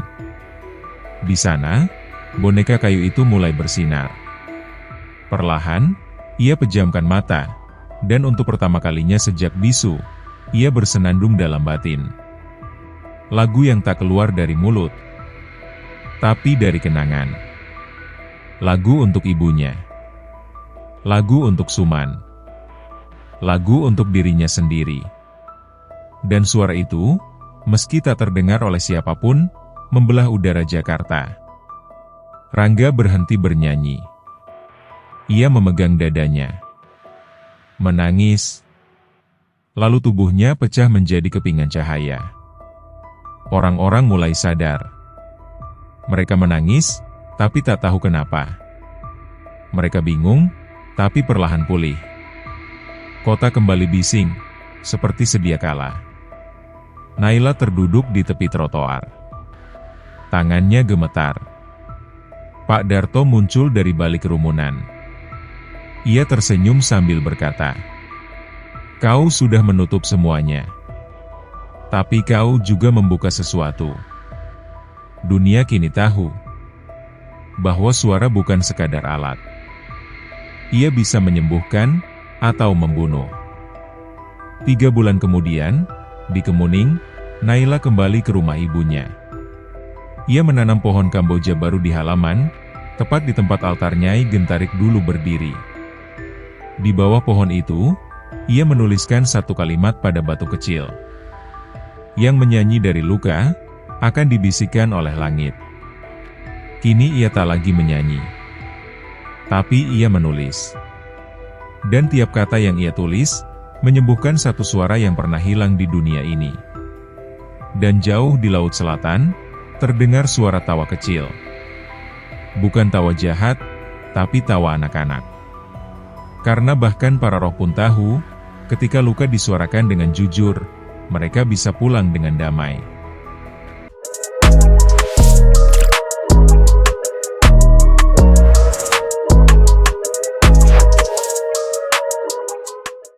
S2: Di sana, boneka kayu itu mulai bersinar. Perlahan, ia pejamkan mata, dan untuk pertama kalinya sejak bisu, ia bersenandung dalam batin. Lagu yang tak keluar dari mulut, tapi dari kenangan. Lagu untuk ibunya. Lagu untuk Suman. Lagu untuk dirinya sendiri. Dan suara itu, meski tak terdengar oleh siapapun, membelah udara Jakarta. Rangga berhenti bernyanyi. Ia memegang dadanya. Menangis. Lalu tubuhnya pecah menjadi kepingan cahaya. Orang-orang mulai sadar. Mereka menangis, tapi tak tahu kenapa. Mereka bingung, tapi perlahan pulih. Kota kembali bising, seperti sedia kala. Naila terduduk di tepi trotoar. Tangannya gemetar. Pak Darto muncul dari balik kerumunan. Ia tersenyum sambil berkata, "Kau sudah menutup semuanya. Tapi kau juga membuka sesuatu. Dunia kini tahu bahwa suara bukan sekadar alat. Ia bisa menyembuhkan atau membunuh." 3 bulan kemudian, di Kemuning, Naila kembali ke rumah ibunya. Ia menanam pohon Kamboja baru di halaman, tepat di tempat altar Nyai Gentarik dulu berdiri. Di bawah pohon itu, ia menuliskan satu kalimat pada batu kecil. Yang menyanyi dari luka, akan dibisikkan oleh langit. Kini ia tak lagi menyanyi. Tapi ia menulis. Dan tiap kata yang ia tulis, menyembuhkan satu suara yang pernah hilang di dunia ini. Dan jauh di laut selatan, terdengar suara tawa kecil. Bukan tawa jahat, tapi tawa anak-anak. Karena bahkan para roh pun tahu, ketika luka disuarakan dengan jujur, mereka bisa pulang dengan damai.